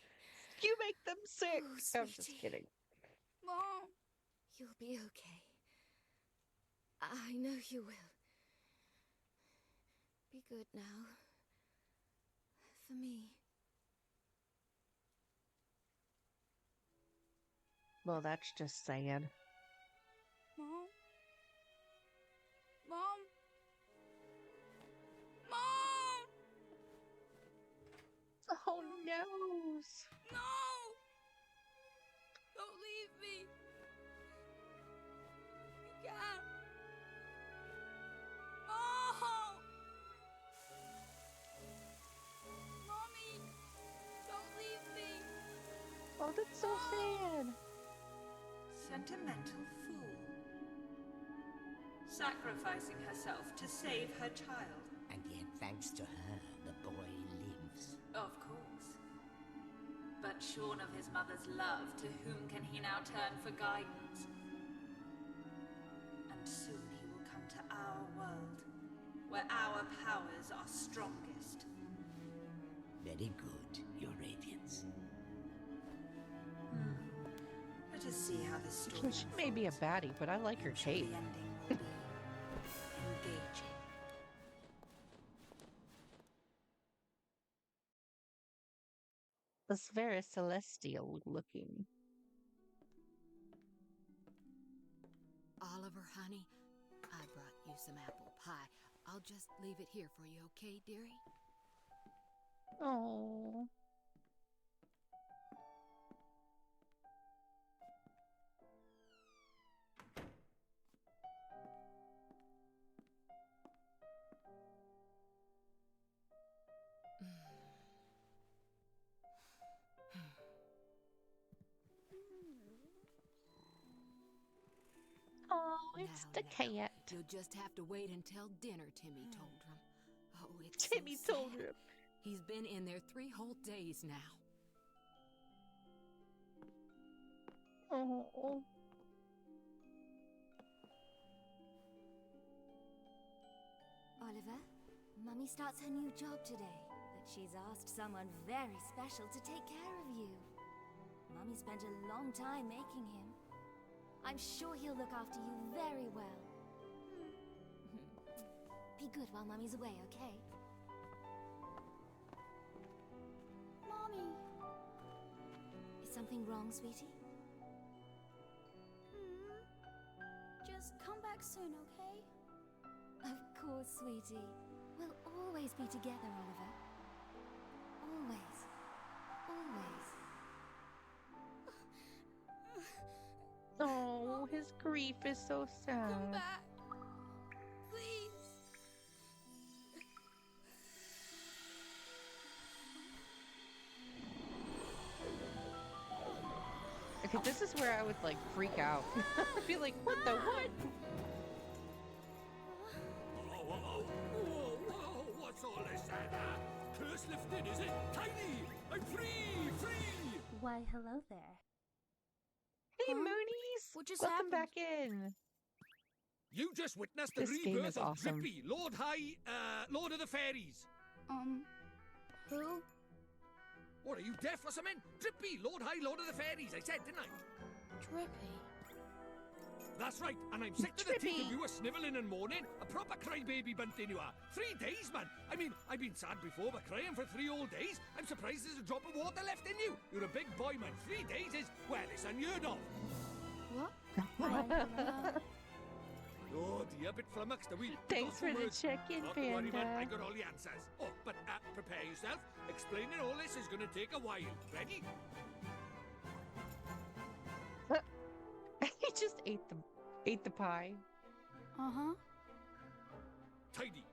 You make them sick. Oh, I'm just sweetie. kidding. Mom! You'll be okay. I know you will. Be good now. For me. Well, that's just sad. Mom? Mom? Mom! knows. No! Don't leave me. You can't. Oh! Mommy, don't leave me. Oh, that's so sad. Sentimental fool. Sacrificing herself to save her child. And yet, thanks to her, the boy lives. Of course. But shorn of his mother's love, to whom can he now turn for guidance? And soon he will come to our world, where our powers are strongest. Very good, Your Radiance. Let us see how this story She may be a baddie, but I like her The shape. ending will be engaging. It's very celestial looking. Oliver, honey, I brought you some apple pie. I'll just leave it here for you, okay, dearie? Oh. Oh, it's Now, the now, cat. You'll just have to wait until dinner, Timmy told him. Oh, it's Timmy so told sad. him. He's been in there 3 whole days now. Oh. Oliver, Mummy starts her new job today, but she's asked someone very special to take care of you. Mummy spent a long time making him. I'm sure he'll look after you very well. Be good while Mummy's away, okay? Mommy. Is something wrong, sweetie? Just come back soon, okay? Of course, sweetie. We'll always be together, Oliver. Always. Always. Oh, his grief is so sad. Come back. Please. Okay, this is where I would like freak out. I'd be like, what the what? Whoa, what's all this? Curse lifted, is it? Tiny! I'm free! Free! Why, hello there. Hey, Huh? Moonies! What just Welcome happened? back in. You just witnessed the This game rebirth is of awesome. Drippy, Lord of the Fairies. Who? What, are you deaf or something? Drippy, Lord of the Fairies, I said, didn't I? Drippy. That's right, and I'm sick to the teeth Drippy. of you a snivelling and moaning. A proper crybaby bunting you are. 3 days, man. I mean, I've been sad before, but crying for 3 whole days? I'm surprised there's a drop of water left in you. You're a big boy, man. 3 days is, well, it's unheard of. What? Oh dear, bit flummoxed, are we? Thanks for the Words. check-in, Not to worry, man. I Panda. got all the answers. Oh, but prepare yourself. Explaining all this is gonna take a while. Ready? He just ate the pie. Uh-huh. Tidy.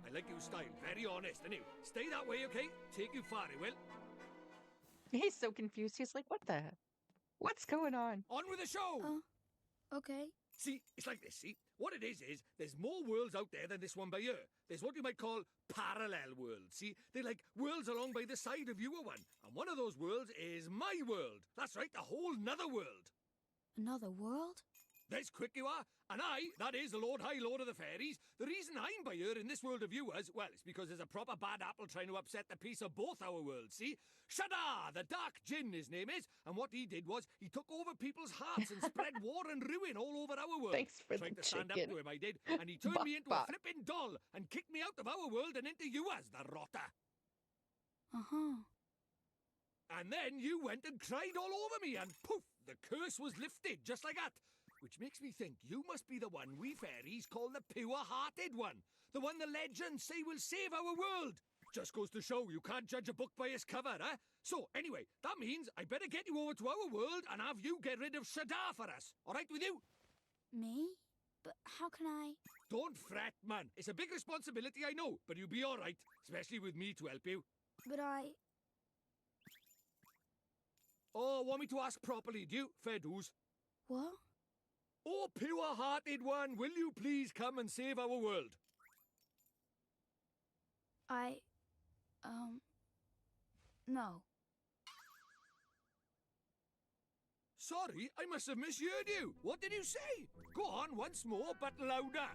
I like your style. Very honest. And you stay that way, okay? Take you far, it will. He's so confused. He's like, what's going on? On with the show! Okay. See, it's like this, see? What it is there's more worlds out there than this one by here. There's what you might call parallel worlds, see? They're like worlds along by the side of your one. And one of those worlds is my world. That's right, a whole nother world. Another world? There's quick you are. And I, that is the Lord of the Fairies, the reason I'm by here in this world of yours, well, it's because there's a proper bad apple trying to upset the peace of both our worlds, see? Shadar, the Dark Djinn, his name is, and what he did was he took over people's hearts and spread war and ruin all over our world. Thanks for Tried the to stand up chicken. to him, I did, and he turned me into Bok, bok. a flipping doll and kicked me out of our world and into yours, the rotter. Uh-huh. And then you went and cried all over me, and poof, the curse was lifted, just like that. Which makes me think you must be the one we fairies call the pure-hearted one. The one the legends say will save our world. Just goes to show you can't judge a book by its cover, eh? So, anyway, that means I better get you over to our world and have you get rid of Shadar for us. All right with you? Me? But how can I? Don't fret, man. It's a big responsibility, I know, but you'll be all right, especially with me to help you. But I. Oh, want me to ask properly, do you? Fair dues. What? Oh, pure-hearted one, will you please come and save our world? No. Sorry, I must have misheard you. What did you say? Go on once more, but louder.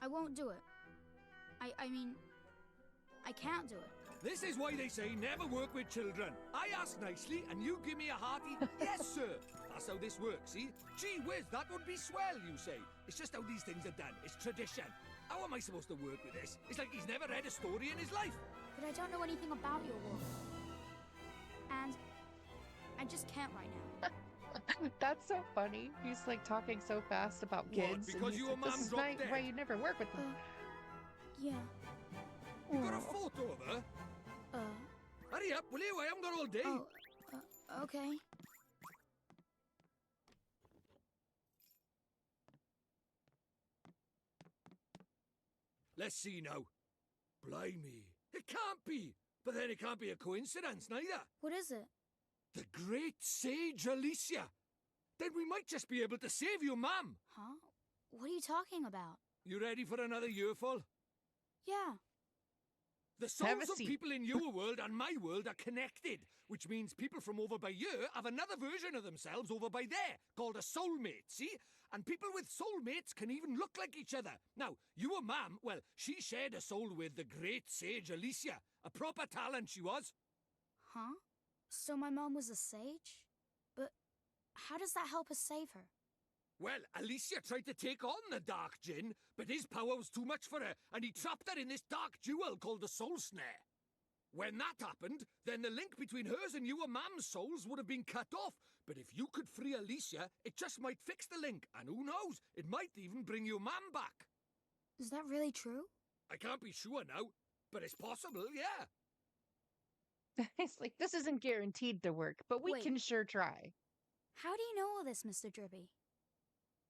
I won't do it. I mean, I can't do it. This is why they say never work with children. I ask nicely, and you give me a hearty, yes, sir. That's how this works, see? Gee whiz, that would be swell, you say. It's just how these things are done. It's tradition. How am I supposed to work with this? It's like he's never read a story in his life. But I don't know anything about your world. And I just can't right now. That's so funny. He's like talking so fast about kids. What, and because he's you like, and this Mum is dropped dead? why you never work with them. Yeah. You got a photo of her? Hurry up, will you? I haven't got all day. Oh, okay. Let's see now. Blimey. It can't be. But then it can't be a coincidence, neither. What is it? The great sage Alicia. Then we might just be able to save you, ma'am. Huh? What are you talking about? You ready for another earful? Yeah. The Have a souls of seat. people in your world and my world are connected, which means people from over by here have another version of themselves over by there, called a soulmate, see? And people with soulmates can even look like each other. Now, you and Ma'am, well, she shared a soul with the great sage Alicia. A proper talent she was. Huh? So my mom was a sage? But how does that help us save her? Well, Alicia tried to take on the Dark Djinn, but his power was too much for her, and he trapped her in this dark jewel called the Soul Snare. When that happened, then the link between hers and you and Mam's souls would have been cut off. But if you could free Alicia, it just might fix the link, and who knows, it might even bring your Mam back. Is that really true? I can't be sure now, but it's possible, yeah. It's like, this isn't guaranteed to work, but we Wait. can sure try. How do you know all this, Mr. Dribby?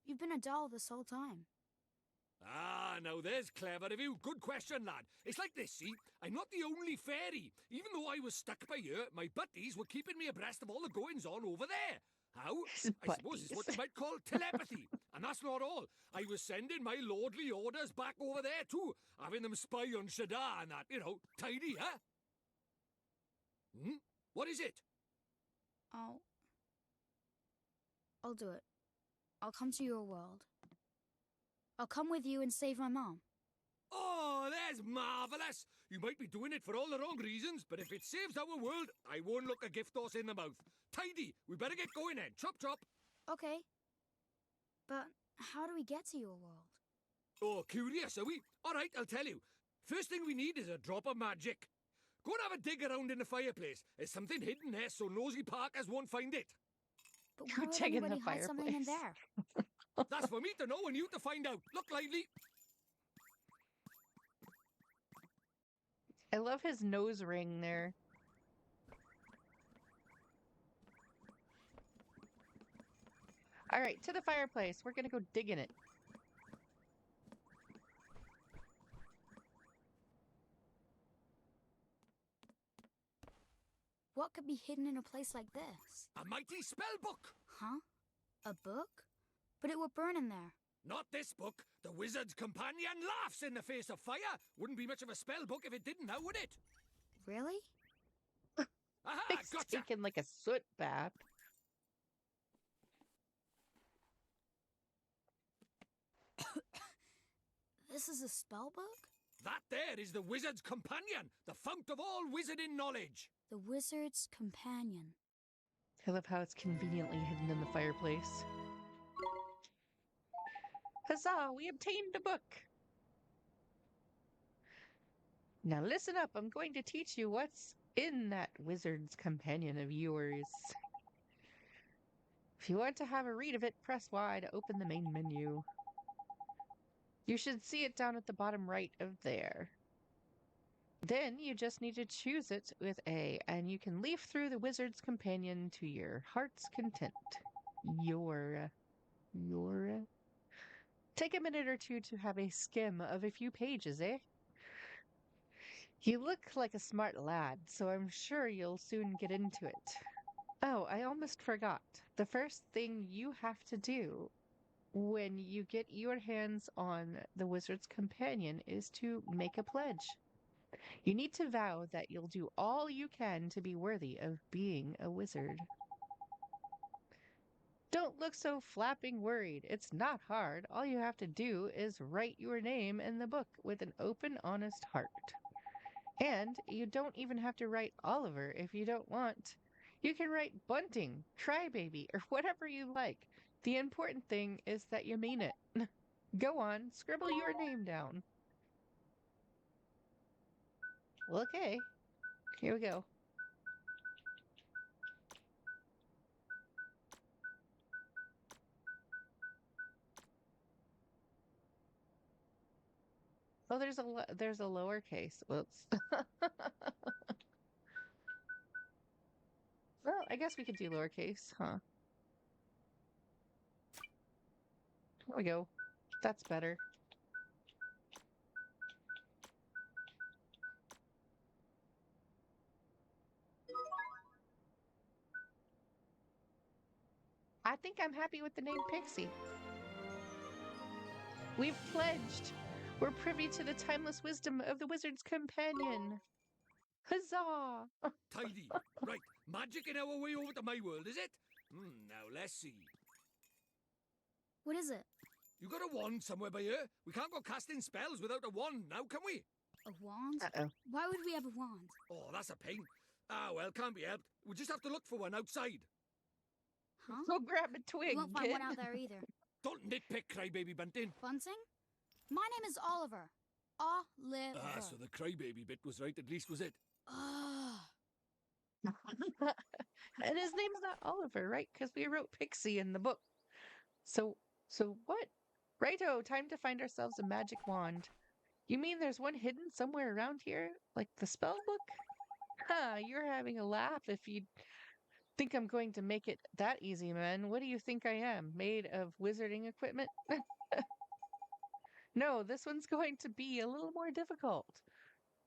You've been a doll this whole time. Ah, now there's clever of you. Good question, lad. It's like this, see? I'm not the only fairy. Even though I was stuck by here, my buddies were keeping me abreast of all the goings-on over there. How? His I suppose it's what you buddies. might call telepathy. And that's not all. I was sending my lordly orders back over there too, having them spy on Shadar and that, you know, tidy, huh? What is it? I'll do it. I'll come to your world. I'll come with you and save my mom. Oh, that's marvellous! You might be doing it for all the wrong reasons, but if it saves our world, I won't look a gift horse in the mouth. Tidy! We better get going then. Chop chop! Okay. But how do we get to your world? Oh, curious, are we? All right, I'll tell you. First thing we need is a drop of magic. Go and have a dig around in the fireplace. There's something hidden there, so nosy Parkers won't find it. But Go why would dig in the anybody hide something in fireplace. there? That's for me to know and you to find out. Look lively. I love his nose ring there. All right, to the fireplace. We're gonna go dig in it. What could be hidden in a place like this? A mighty spell book. Huh? A book? But it would burn in there. Not this book. The Wizard's Companion laughs in the face of fire. Wouldn't be much of a spell book if it didn't now, would it? Really? Aha, He's gotcha. taking like a soot bath. This is a spell book? That there is the Wizard's Companion, the fount of all wizarding knowledge. The Wizard's Companion. I love how it's conveniently hidden in the fireplace. Huzzah! We obtained a book! Now listen up, I'm going to teach you what's in that Wizard's Companion of yours. If you want to have a read of it, press Y to open the main menu. You should see it down at the bottom right of there. Then you just need to choose it with A, and you can leaf through the wizard's companion to your heart's content. Your. Take a minute or two to have a skim of a few pages, eh? You look like a smart lad, so I'm sure you'll soon get into it. Oh, I almost forgot. The first thing you have to do when you get your hands on the wizard's companion is to make a pledge. You need to vow that you'll do all you can to be worthy of being a wizard. Don't look so flapping worried. It's not hard. All you have to do is write your name in the book with an open, honest heart. And you don't even have to write Oliver if you don't want. You can write Bunting, Crybaby, or whatever you like. The important thing is that you mean it. Go on, scribble your name down. Okay, here we go. Oh, there's a lowercase. Whoops. Well, I guess we could do lowercase, huh? There we go. That's better. I think I'm happy with the name Pixie. We've pledged. We're privy to the timeless wisdom of the wizard's companion. Huzzah! Tidy. Right, magic in our way over to my world, is it? Now let's see. What is it? You got a wand somewhere by here? We can't go casting spells without a wand now, can we? A wand? Uh-oh. Why would we have a wand? Oh, that's a pain. Ah, well, can't be helped. We'll just have to look for one outside. Huh? Go grab a twig, We won't find kid. one out there either. Don't nitpick, Crybaby Bunting. Bunting? My name is Oliver. Oliver. Ah, so the Crybaby bit was right, at least was it? Ugh. And his name's not Oliver, right? Because we wrote Pixie in the book. So what? Righto, time to find ourselves a magic wand. You mean there's one hidden somewhere around here? Like the spell book? Ha, you're having a laugh if you think I'm going to make it that easy, man. What do you think I am? Made of wizarding equipment? No, this one's going to be a little more difficult.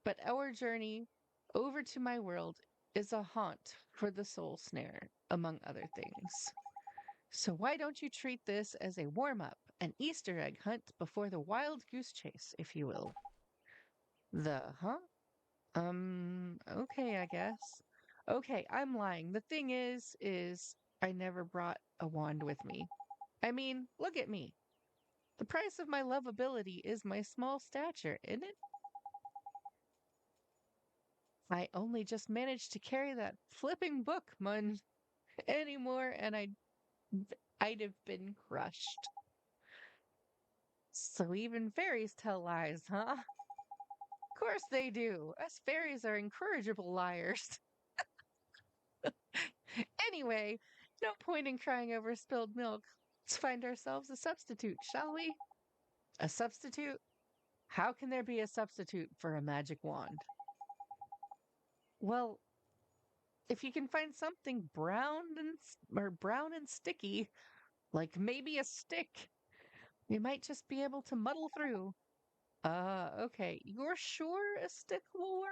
But our journey over to my world is a haunt for the soul snare, among other things. So why don't you treat this as a warm-up, an Easter egg hunt before the wild goose chase, if you will? Okay, I guess. Okay, I'm lying. The thing is I never brought a wand with me. I mean, look at me. The price of my lovability is my small stature, isn't it? I only just managed to carry that flipping book, man. Anymore, and I'd have been crushed. So even fairies tell lies, huh? Of course they do. Us fairies are incorrigible liars. Anyway, no point in crying over spilled milk. Let's find ourselves a substitute, shall we? A substitute? How can there be a substitute for a magic wand? Well, if you can find something brown and sticky, like maybe a stick, you might just be able to muddle through. Okay. You're sure a stick will work?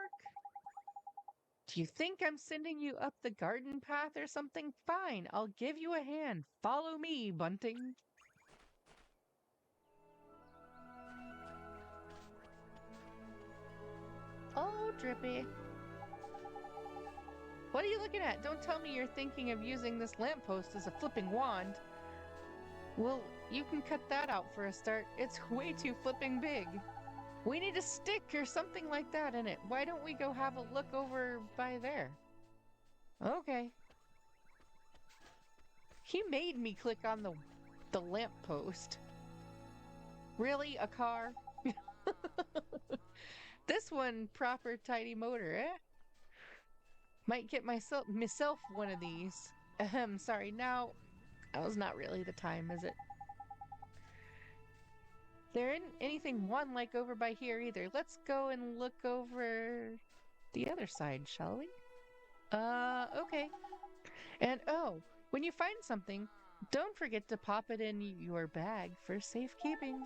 Do you think I'm sending you up the garden path or something? Fine, I'll give you a hand. Follow me, Bunting. Oh, Drippy. What are you looking at? Don't tell me you're thinking of using this lamppost as a flipping wand. Well, you can cut that out for a start. It's way too flipping big. We need a stick or something like that in it. Why don't we go have a look over by there? Okay. He made me click on the lamppost. Really? A car? This one, proper tidy motor, eh? Might get myself one of these. Ahem, sorry, now was not really the time, is it? There isn't anything one like over by here either. Let's go and look over the other side, shall we? Okay. And oh, when you find something, don't forget to pop it in your bag for safekeeping.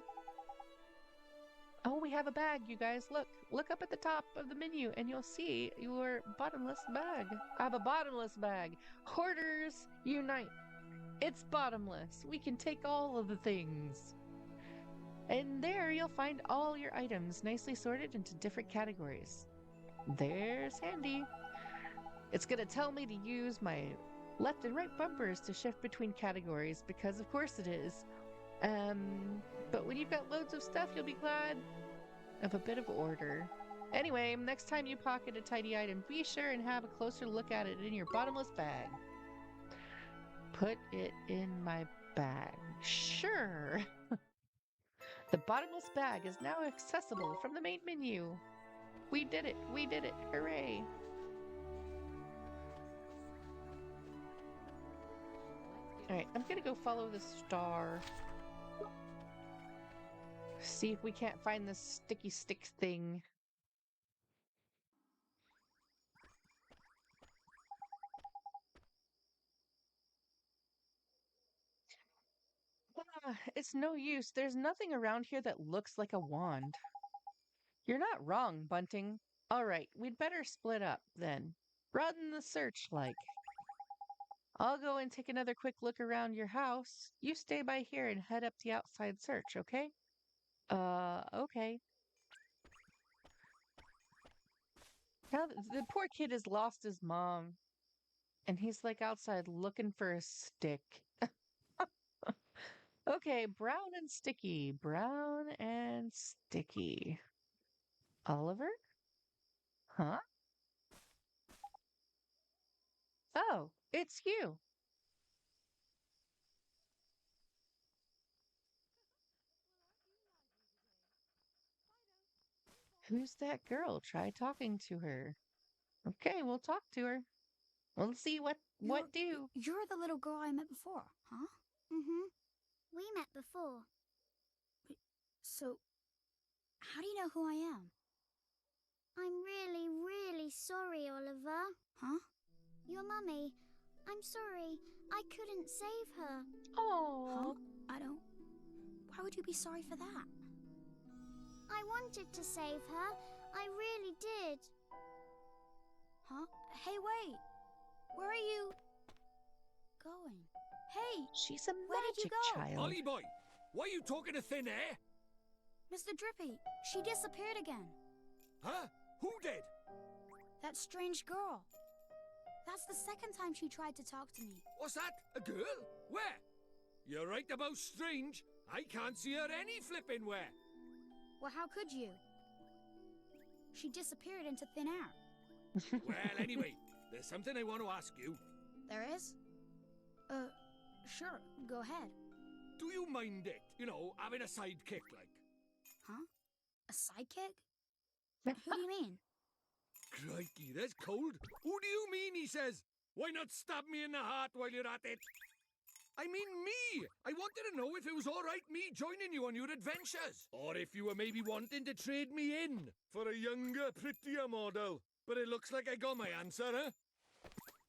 Oh, we have a bag, you guys. Look up at the top of the menu and you'll see your bottomless bag. I have a bottomless bag. Hoarders unite. It's bottomless. We can take all of the things. And there you'll find all your items nicely sorted into different categories. There's handy. It's gonna tell me to use my left and right bumpers to shift between categories because of course it is. But when you've got loads of stuff, you'll be glad of a bit of order. Anyway, next time you pocket a tidy item, be sure and have a closer look at it in your bottomless bag. Put it in my bag. Sure. The bottomless bag is now accessible from the main menu. We did it. We did it. Hooray. Alright, I'm gonna go follow the star. See if we can't find this sticky stick thing. It's no use. There's nothing around here that looks like a wand. You're not wrong, Bunting. Alright, we'd better split up, then. Broaden the search, like. I'll go and take another quick look around your house. You stay by here and head up the outside search, okay? Okay. Now, the poor kid has lost his mom. And he's like outside looking for a stick. Okay, brown and sticky. Brown and sticky. Oliver? Huh? Oh, it's you. Who's that girl? Try talking to her. Okay, we'll talk to her. We'll see what do. You're the little girl I met before, huh? Mm-hmm. We met before. So, how do you know who I am? I'm really, really sorry, Oliver. Huh? Your mummy. I'm sorry. I couldn't save her. Oh. Huh? I don't... Why would you be sorry for that? I wanted to save her. I really did. Huh? Hey, wait. Where are you going? Hey! She's a where did you magic go? child. Ollie boy, why are you talking to thin air? Mr. Drippy, she disappeared again. Huh? Who did? That strange girl. That's the second time she tried to talk to me. What's that? A girl? Where? You're right about strange. I can't see her any flipping where. Well, how could you? She disappeared into thin air. Well, anyway, there's something I want to ask you. There is? Sure, go ahead. Do you mind it? You know, having a sidekick like? Huh? A sidekick? Who do you mean? Crikey, that's cold. Who do you mean, he says? Why not stab me in the heart while you're at it? I mean me! I wanted to know if it was alright me joining you on your adventures. Or if you were maybe wanting to trade me in for a younger, prettier model. But it looks like I got my answer, huh?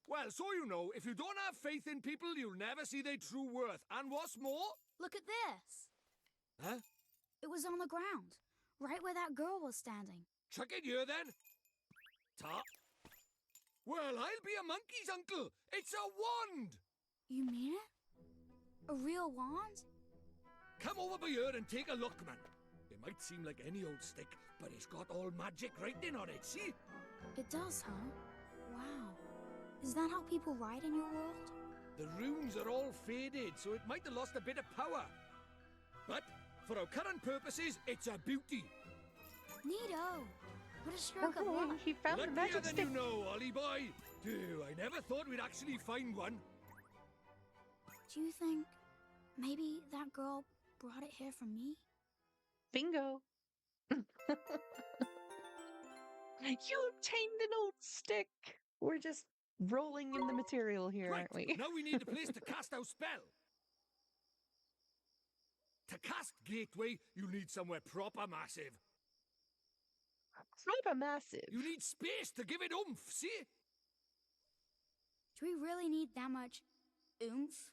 Well, so you know, if you don't have faith in people, you'll never see their true worth. And what's more... Look at this. Huh? It was on the ground, right where that girl was standing. Chuck it here, then. Top. Well, I'll be a monkey's uncle. It's a wand! You mean it? A real wand? Come over by here and take a look, man. It might seem like any old stick, but it's got all magic writing on it, see? It does, huh? Wow. Is that how people write in your world? The runes are all faded, so it might have lost a bit of power. But, for our current purposes, it's a beauty. Neato. What a stroke of luck. He found the Luckier magic than stick. you know, Ollie boy. Dude, I never thought we'd actually find one. Do you think maybe that girl brought it here for me? Bingo. You obtained an old stick. We're just rolling in the material here, Right, aren't we? now we need a place to cast our spell. to cast Gateway, you need somewhere proper massive. Proper massive. You need space to give it oomph, see? Do we really need that much oomph?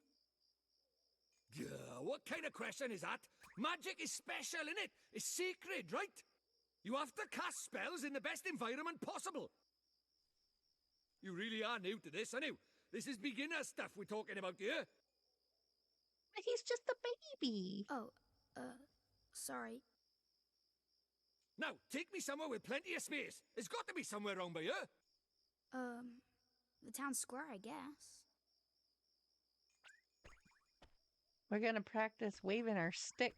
Yeah, what kind of question is that? Magic is special, innit? It's sacred, right? You have to cast spells in the best environment possible. You really are new to this, aren't you? This is beginner stuff we're talking about here. But he's just a baby. Oh, sorry. Now, take me somewhere with plenty of space. There's got to be somewhere around by here. The town square, I guess. We're gonna practice waving our stick.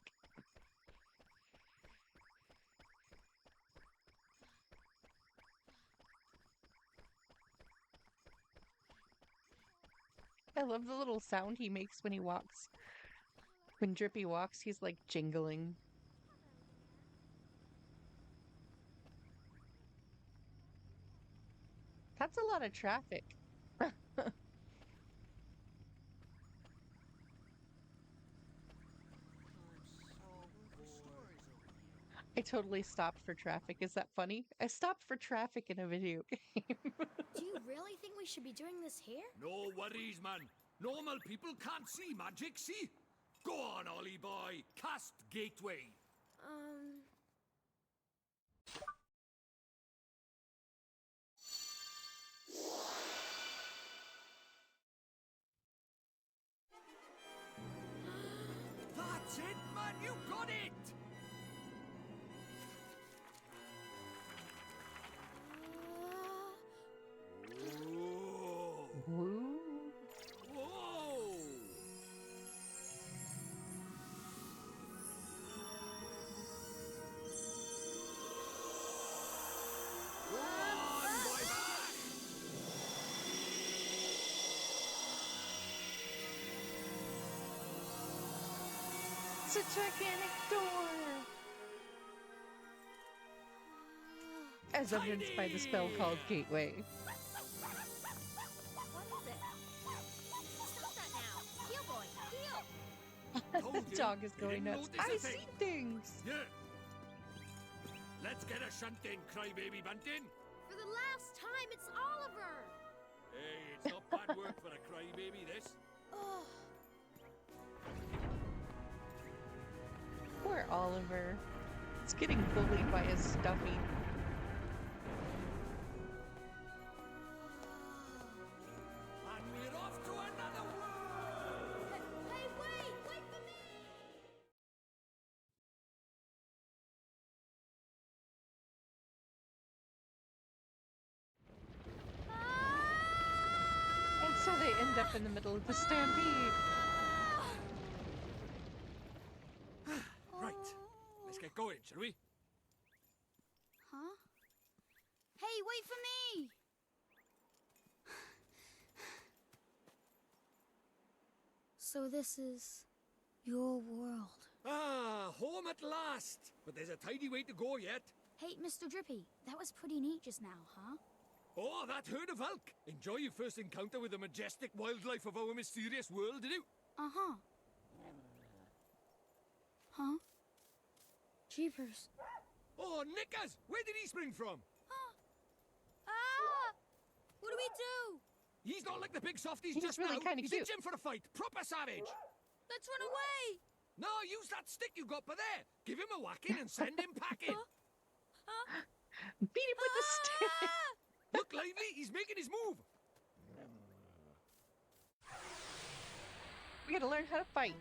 I love the little sound he makes when he walks. When Drippy walks, he's like jingling. That's a lot of traffic. I totally stopped for traffic. Is that funny? I stopped for traffic in a video game. Do you really think we should be doing this here? No worries, man. Normal people can't see magic, see? Go on, Ollie boy. Cast Gateway. That's it, man. You got it. Whoa. Woo. Whoa. It's a gigantic door! As evidenced by the spell called Gateway. What is it? Stop that now! Heel boy, heel! The dog is going nuts. I see things! Yeah. Let's get a shunt in, crybaby bunting. For the last time, it's Oliver! Hey, it's not bad work for a crybaby, this. Oh. Poor Oliver. He's getting bullied by his stuffy. And we're off to another world! Hey, wait! Wait for me! And so they end up in the middle of the stampede. Right. Let's get going, shall we? Huh? Hey, wait for me! So this is your world. Ah, home at last. But there's a tidy way to go yet. Hey, Mr. Drippy, that was pretty neat just now, huh? Oh, that herd of elk. Enjoy your first encounter with the majestic wildlife of our mysterious world, did you? Uh-huh. Huh? Jeepers. Oh, Nickers! Where did he spring from? Ah! What do we do? He's not like the big softies He's just really now. kinda He's cute. in gym for a fight. Proper savage. Let's run away! No, use that stick you got by there. Give him a whacking and send him packing. Beat him with the stick! Look lively, he's making his move. We gotta learn how to fight.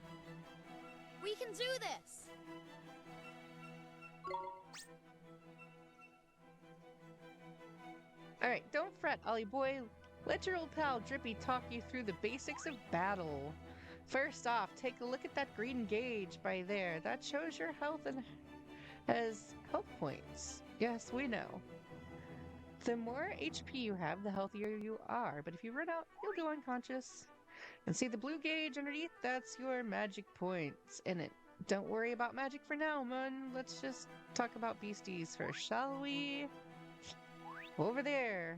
We can do this! Alright, don't fret, Ollie boy. Let your old pal Drippy talk you through the basics of battle. First off, take a look at that green gauge by there. That shows your health and has health points. Yes, we know. The more HP you have, the healthier you are. But if you run out, you'll go unconscious. And see the blue gauge underneath? That's your magic points in it. Don't worry about magic for now, man. Let's just talk about beasties first, shall we? Over there.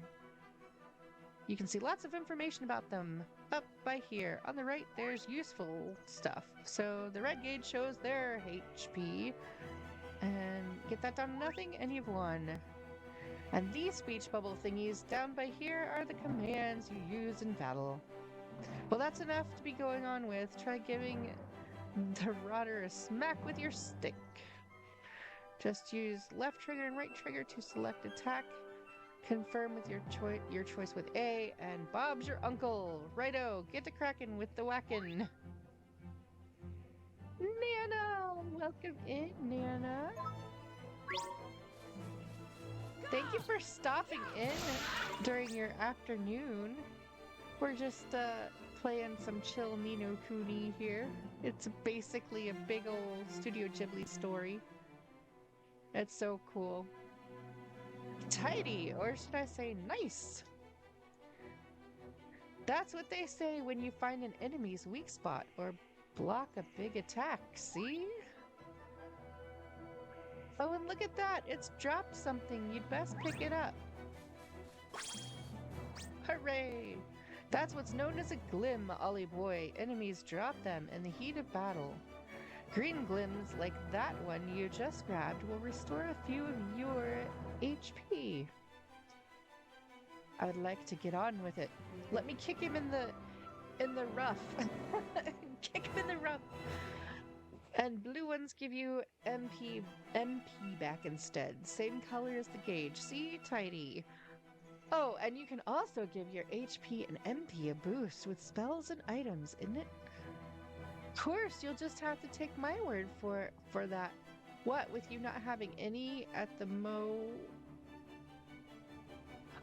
You can see lots of information about them up by here. On the right, there's useful stuff. So the red gauge shows their HP. And get that down to nothing, and you've won. And these speech bubble thingies down by here are the commands you use in battle. Well, that's enough to be going on with. Try giving the Rotter a smack with your stick. Just use left trigger and right trigger to select attack. Confirm with your choice with A, and Bob's your uncle. Righto, get to cracking with the whackin'. Nana, welcome in, Nana. Thank you for stopping in during your afternoon. We're just playing some chill Ni no Kuni here. It's basically a big old Studio Ghibli story. It's so cool. Tidy, or should I say nice? That's what they say when you find an enemy's weak spot or block a big attack, see? Oh, and look at that! It's dropped something. You'd best pick it up. Hooray! That's what's known as a glim, Ollie boy. Enemies drop them in the heat of battle. Green glims, like that one you just grabbed, will restore a few of your HP. I would like to get on with it. Let me kick him in the rough. Kick him in the rough. And blue ones give you MP back instead. Same color as the gauge. See? Tidy. Oh, and you can also give your HP and MP a boost with spells and items, isn't it? Of course, you'll just have to take my word for that. What, with you not having any at the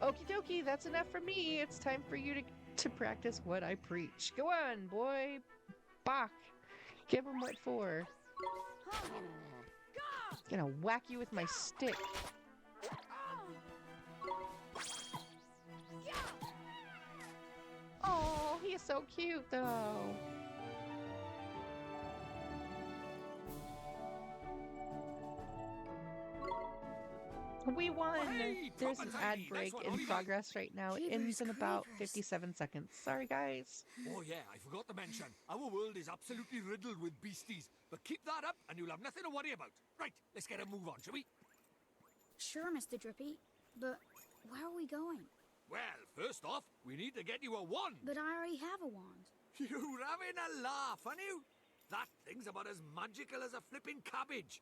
Okie dokie, that's enough for me. It's time for you to practice what I preach. Go on, boy. Bach. Give him what for. Gonna whack you with my stick. Oh, he's so cute, though. We won! Hey, There's an proper ad tidy. break That's what in Oliver- progress right now. It ends in about 57 seconds. Sorry, guys. Oh yeah, I forgot to mention, our world is absolutely riddled with beasties. But keep that up and you'll have nothing to worry about. Right, let's get a move on, shall we? Sure, Mr. Drippy, but where are we going? Well, first off, we need to get you a wand. But I already have a wand. You're having a laugh, aren't you? That thing's about as magical as a flipping cabbage.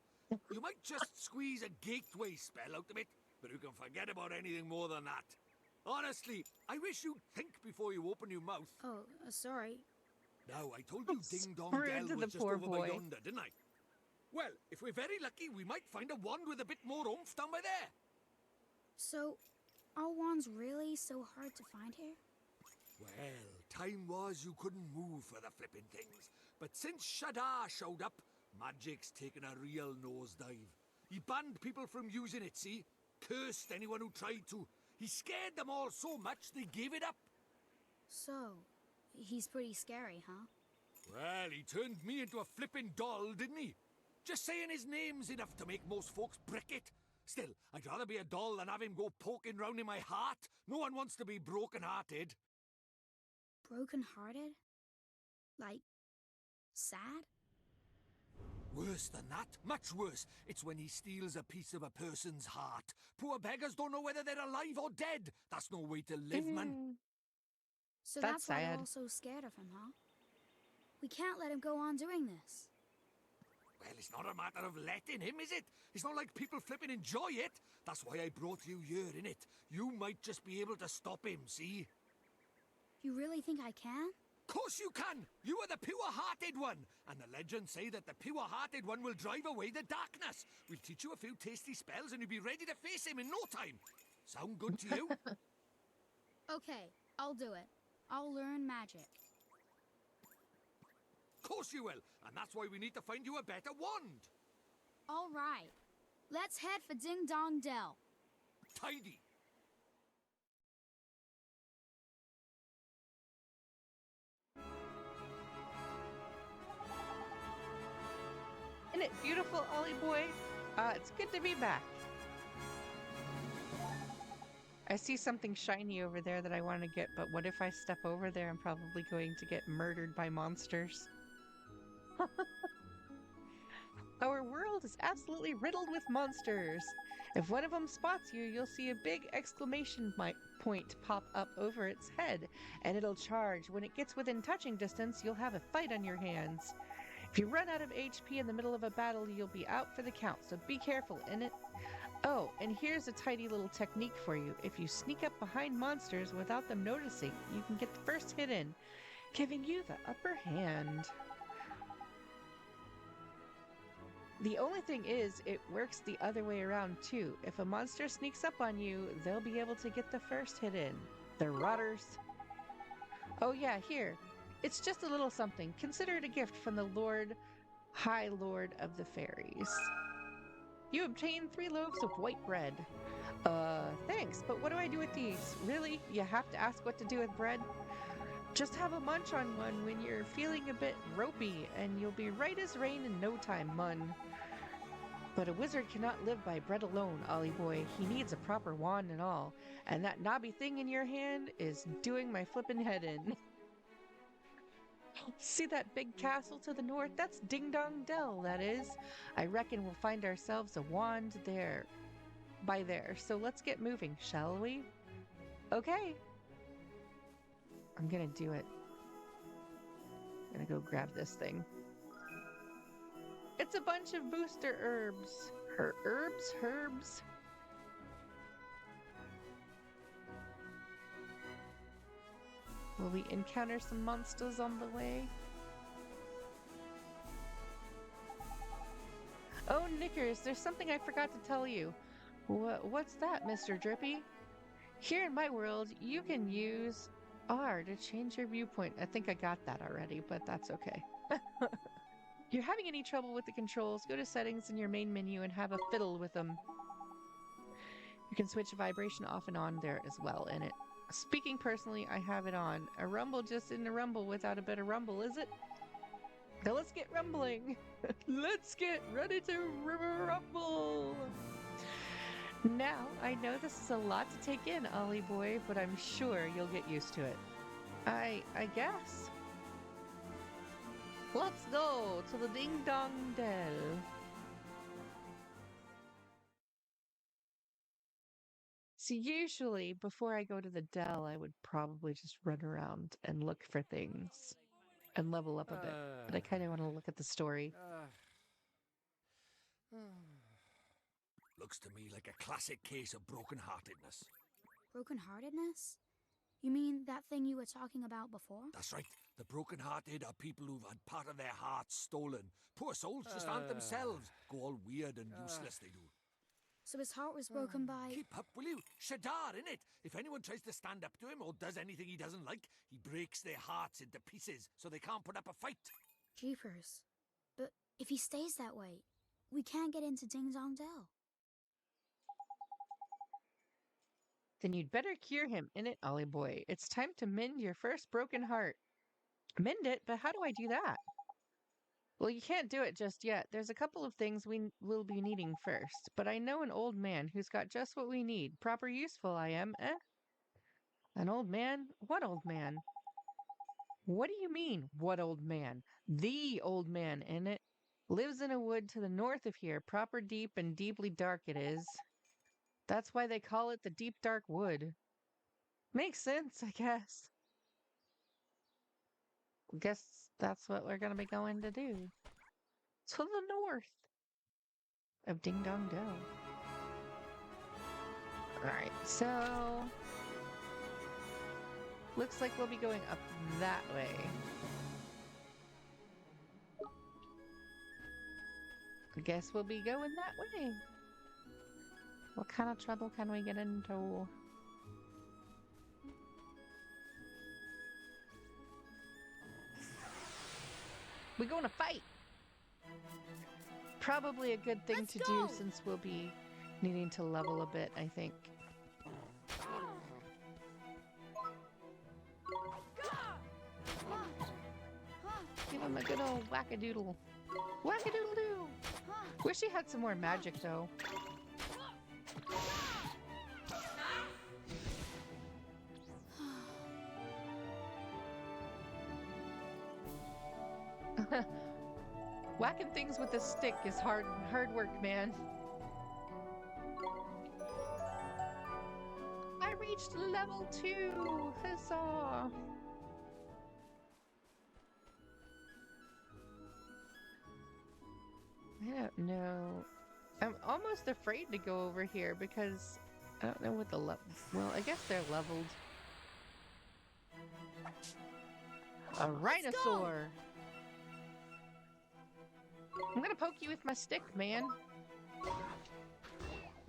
You might just squeeze a gateway spell out of it, but you can forget about anything more than that. Honestly, I wish you'd think before you open your mouth. Oh, sorry. Now, I told you Ding Dong Rude Dell to was the just poor over boy. by yonder, didn't I? Well, if we're very lucky, we might find a wand with a bit more oomph down by there. So, are wands really so hard to find here? Well, time was you couldn't move for the flipping things. But since Shadar showed up, magic's taken a real nosedive. He banned people from using it, see? Cursed anyone who tried to. He scared them all so much they gave it up. So, he's pretty scary, huh? Well, he turned me into a flipping doll, didn't he? Just saying his name's enough to make most folks brick it. Still, I'd rather be a doll than have him go poking round in my heart. No one wants to be broken-hearted. Broken-hearted? Like, sad? Worse than that, much worse. It's when he steals a piece of a person's heart. Poor beggars don't know whether they're alive or dead. That's no way to live, man. So That's that's why they're sad. all so scared of him, huh? We can't let him go on doing this. Well, it's not a matter of letting him, is it? It's not like people flipping enjoy it. That's why I brought you here, innit? You might just be able to stop him, see? You really think I can? Course you can! You are the pure-hearted one! And the legends say that the pure-hearted one will drive away the darkness. We'll teach you a few tasty spells and you'll be ready to face him in no time. Sound good to you? Okay, I'll do it. I'll learn magic. Course you will, and that's why we need to find you a better wand. All right. Let's head for Ding Dong Dell. Tidy. Isn't it beautiful, Ollie boy? It's good to be back. I see something shiny over there that I want to get, but what if I step over there? I'm probably going to get murdered by monsters. Our world is absolutely riddled with monsters. If one of them spots you, you'll see a big exclamation point pop up over its head, and it'll charge. When it gets within touching distance, you'll have a fight on your hands. If you run out of HP in the middle of a battle, you'll be out for the count, so be careful in it. Oh, and here's a tidy little technique for you. If you sneak up behind monsters without them noticing, you can get the first hit in, giving you the upper hand. The only thing is, it works the other way around too. If a monster sneaks up on you, they'll be able to get the first hit in. The rotters. Oh yeah, here. It's just a little something. Consider it a gift from the High Lord of the Fairies. You obtain 3 loaves of white bread. Thanks, but what do I do with these? Really? You have to ask what to do with bread? Just have a munch on one when you're feeling a bit ropey, and you'll be right as rain in no time, mun. But a wizard cannot live by bread alone, Ollie boy. He needs a proper wand and all. And that knobby thing in your hand is doing my flippin' head in. See that big castle to the north? That's Ding Dong Dell, that is. I reckon we'll find ourselves a wand there. By there. So let's get moving, shall we? Okay. I'm gonna do it. I'm gonna go grab this thing. It's a bunch of booster herbs. Herbs? Will we encounter some monsters on the way? Oh, Knickers, there's something I forgot to tell you. What's that, Mr. Drippy? Here in my world, you can use R to change your viewpoint. I think I got that already, but that's okay. You're having any trouble with the controls, go to settings in your main menu and have a fiddle with them. You can switch vibration off and on there as well in it. Speaking personally, I have it on. A rumble just isn't a rumble without a bit of rumble, is it? Now let's get rumbling. Let's get ready to rumble. Now, I know this is a lot to take in, Ollie boy, but I'm sure you'll get used to it. I guess. Let's go to the Ding Dong Dell. So usually, before I go to the Dell, I would probably just run around and look for things and level up a bit. But I kind of want to look at the story. Looks to me like a classic case of broken-heartedness. Broken-heartedness? You mean that thing you were talking about before? That's right. The broken-hearted are people who've had part of their hearts stolen. Poor souls just aren't themselves. Go all weird and useless, they do. So his heart was broken by... Keep up, will you? Shadar, innit? If anyone tries to stand up to him or does anything he doesn't like, he breaks their hearts into pieces so they can't put up a fight. Jeepers. But if he stays that way, we can't get into Ding Dong Dell. Then you'd better cure him, innit, Ollie boy? It's time to mend your first broken heart. Mend it? But how do I do that? Well, you can't do it just yet. There's a couple of things we will be needing first. But I know an old man who's got just what we need. Proper useful I am, eh? An old man? What old man? What do you mean, what old man? The old man, innit? Lives in a wood to the north of here. Proper deep and deeply dark it is. That's why they call it the Deep Dark Wood. Makes sense, I guess. Guess that's what we're gonna be going to do. To the north of Ding Dong Dell. Alright, so... looks like we'll be going up that way. I guess we'll be going that way. What kind of trouble can we get into? We're gonna fight! Probably a good thing to do since we'll be needing to level a bit, I think. Give him a good old whack-a-doodle. Whack-a-doodle-doo! Wish he had some more magic, though. Whacking things with a stick is hard work, man. I reached level 2! Huzzah! I don't know. I'm almost afraid to go over here because I don't know what the well, I guess they're leveled. A rhinosaur! I'm gonna poke you with my stick, man.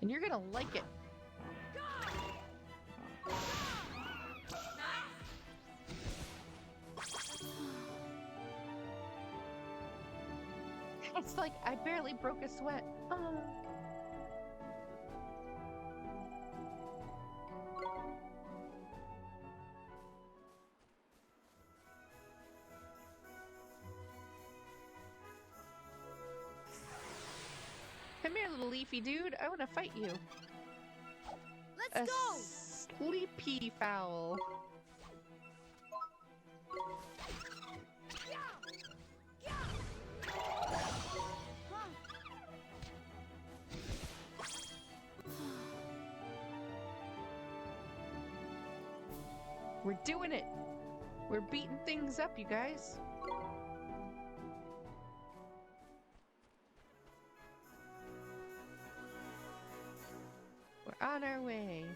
And you're gonna like it. It's like I barely broke a sweat. Come here, little leafy dude. I want to fight you. Let's go! Sleepy fowl. We're doing it. We're beating things up, you guys. We're on our way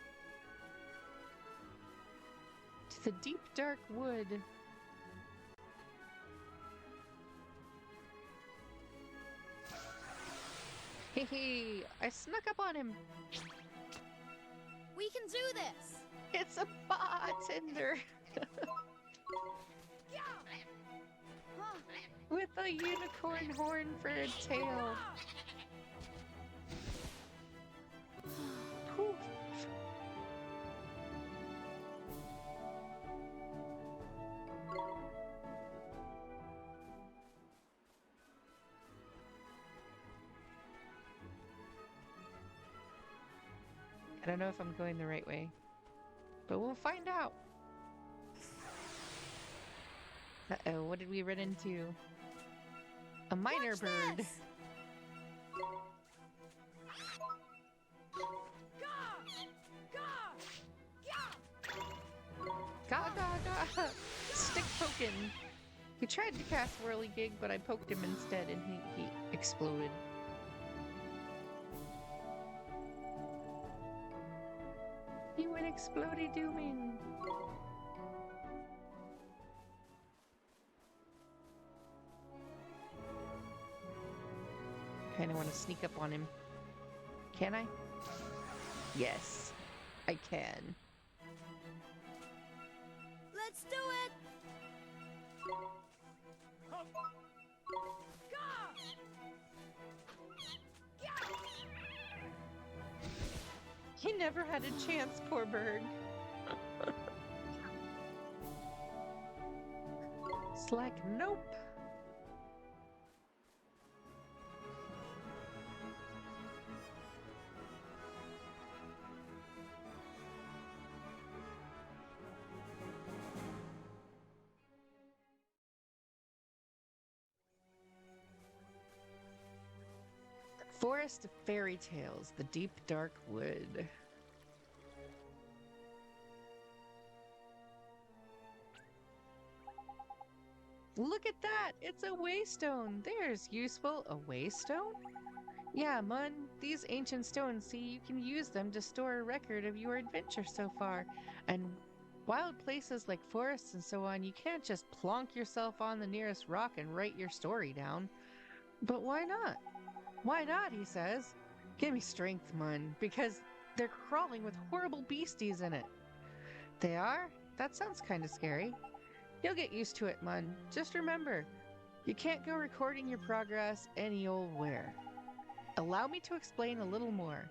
to the deep dark wood. Hey, hey, I snuck up on him. We can do this! It's a bartender. With a unicorn horn for a tail. Poof. I don't know if I'm going the right way, but we'll find out. Uh-oh, what did we run into? A miner bird. This. Ga ga ga! Stick poking. He tried to cast Whirligig, but I poked him instead and he exploded. He went explodey dooming. Kinda want to sneak up on him. Can I? Yes, I can. Let's do it! He never had a chance, poor bird. It's like, nope. Forest of Fairy Tales, the Deep Dark Wood. Look at that! It's a waystone! There's useful. A waystone? Yeah, Mun, these ancient stones, see, you can use them to store a record of your adventure so far. And wild places like forests and so on, you can't just plonk yourself on the nearest rock and write your story down. But why not? Why not, he says. Give me strength, Mun, because they're crawling with horrible beasties in it. They are? That sounds kind of scary. You'll get used to it, Mun. Just remember, you can't go recording your progress any old where. Allow me to explain a little more.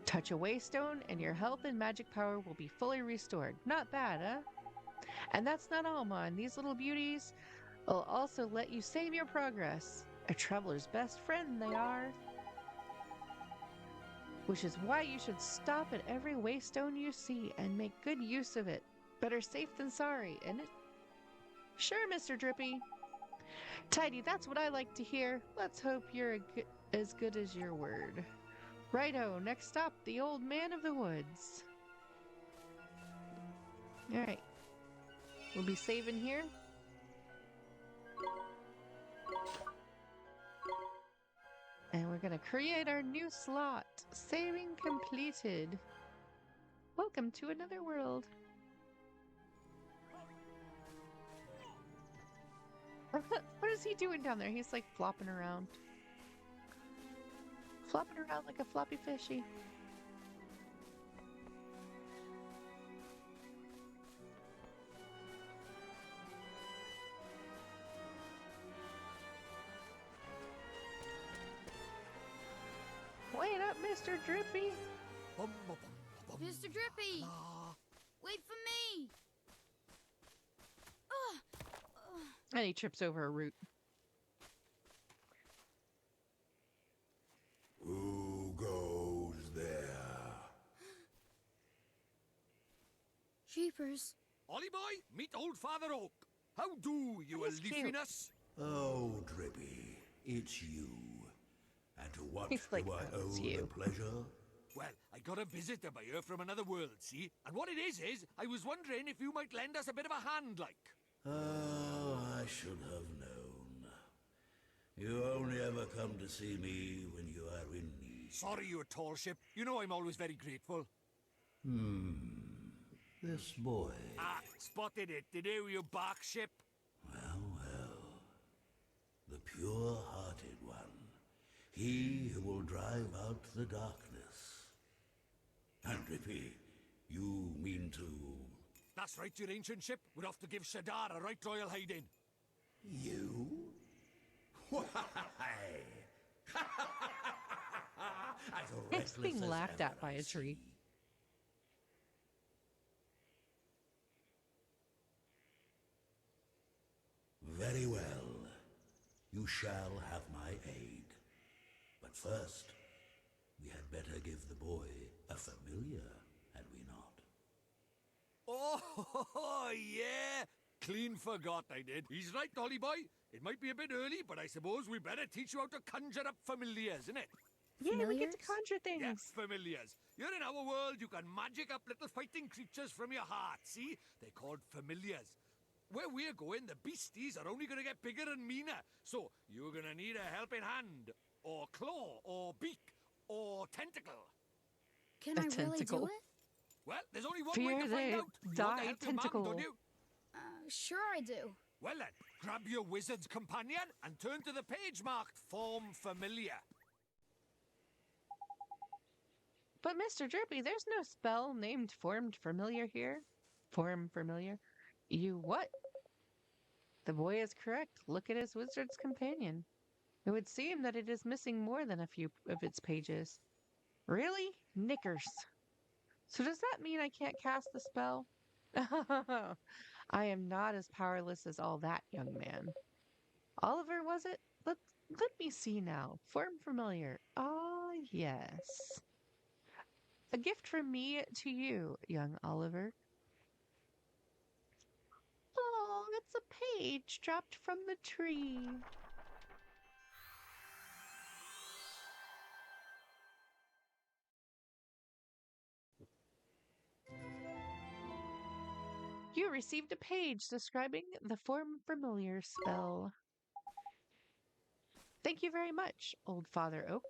Touch a waystone and your health and magic power will be fully restored. Not bad, huh? And that's not all, Mun. These little beauties will also let you save your progress. A traveler's best friend they are. Which is why you should stop at every waystone you see and make good use of it. Better safe than sorry, isn't it? Sure, Mr. Drippy. Tidy, that's what I like to hear. Let's hope you're as good as your word. Righto, next stop, the Old Man of the Woods. Alright. We'll be saving here. And we're gonna create our new slot. Saving completed. Welcome to another world. What is he doing down there? He's like flopping around. Flopping around like a floppy fishy. Wait up, Mr. Drippy. Mr. Drippy! Wait for me! And he trips over a root. Who goes there? Jeepers. Ollie boy, meet old Father Oak. How do, you He's cute. leafiness? Oh, Drippy, it's you. And to what He's like, do I "Oh, it's owe you." the pleasure? Well, I got a visitor by here from another world, see? And what it is I was wondering if you might lend us a bit of a hand, like. Oh, I should have known. You only ever come to see me when you are in need. Sorry, you tall ship. You know I'm always very grateful. This boy. Ah, spotted it. Did you bark ship? Well. The pure-hearted one. He who will drive out the darkness. And Drippy, you mean to... That's right, your ancient ship. We're off to give Shadar a right royal hiding. You? Why? As It's reckless being as laughed ever, at by I a tree. see. Very well. You shall have my aid. But first, we had better give the boy a familiar, had we not? Oh, yeah. Clean forgot I did. He's right, Ollie boy. It might be a bit early, but I suppose we better teach you how to conjure up familiars, innit? Yeah, we get to conjure things. Yeah, familiars. Here in our world, you can magic up little fighting creatures from your heart, see? They're called familiars. Where we're going, the beasties are only going to get bigger and meaner. So, you're going to need a helping hand, or claw, or beak, or tentacle. Can A I really tentacle. do it? Well, there's only one way Fear to find they out. You want die to help your mum, tentacle. don't you? Sure I do. Well then, grab your wizard's companion and turn to the page marked Form Familiar. But Mr. Drippy, there's no spell named Formed Familiar here. Form Familiar. You what? The boy is correct. Look at his wizard's companion. It would seem that it is missing more than a few of its pages. Really? Knickers. So does that mean I can't cast the spell? I am not as powerless as all that, young man. Oliver, was it? Let me see now. Form Familiar. Ah, yes. A gift from me to you, young Oliver. Oh, it's a page dropped from the tree. You received a page describing the Form Familiar spell. Thank you very much, Old Father Oak.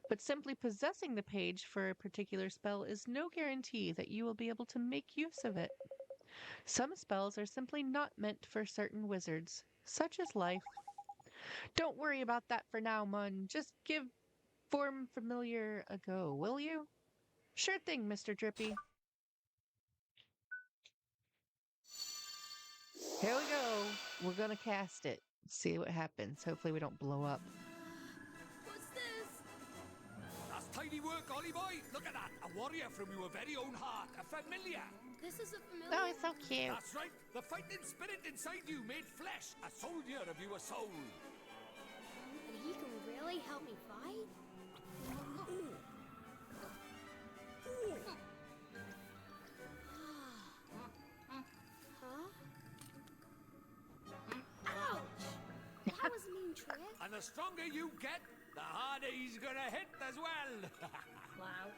But simply possessing the page for a particular spell is no guarantee that you will be able to make use of it. Some spells are simply not meant for certain wizards, such as life. Don't worry about that for now, Mun. Just give Form Familiar a go, will you? Sure thing, Mr. Drippy. Here we go. We're gonna cast it. See what happens. Hopefully we don't blow up. What's this? That's tidy work, Ollie boy. Look at that. A warrior from your very own heart. A familiar. This is a familiar. Oh, it's so cute. That's right. The fighting spirit inside you made flesh. A soldier of your soul. And he can really help me fight? Huh? Ouch! And the stronger you get, the harder he's gonna hit as well. Wow.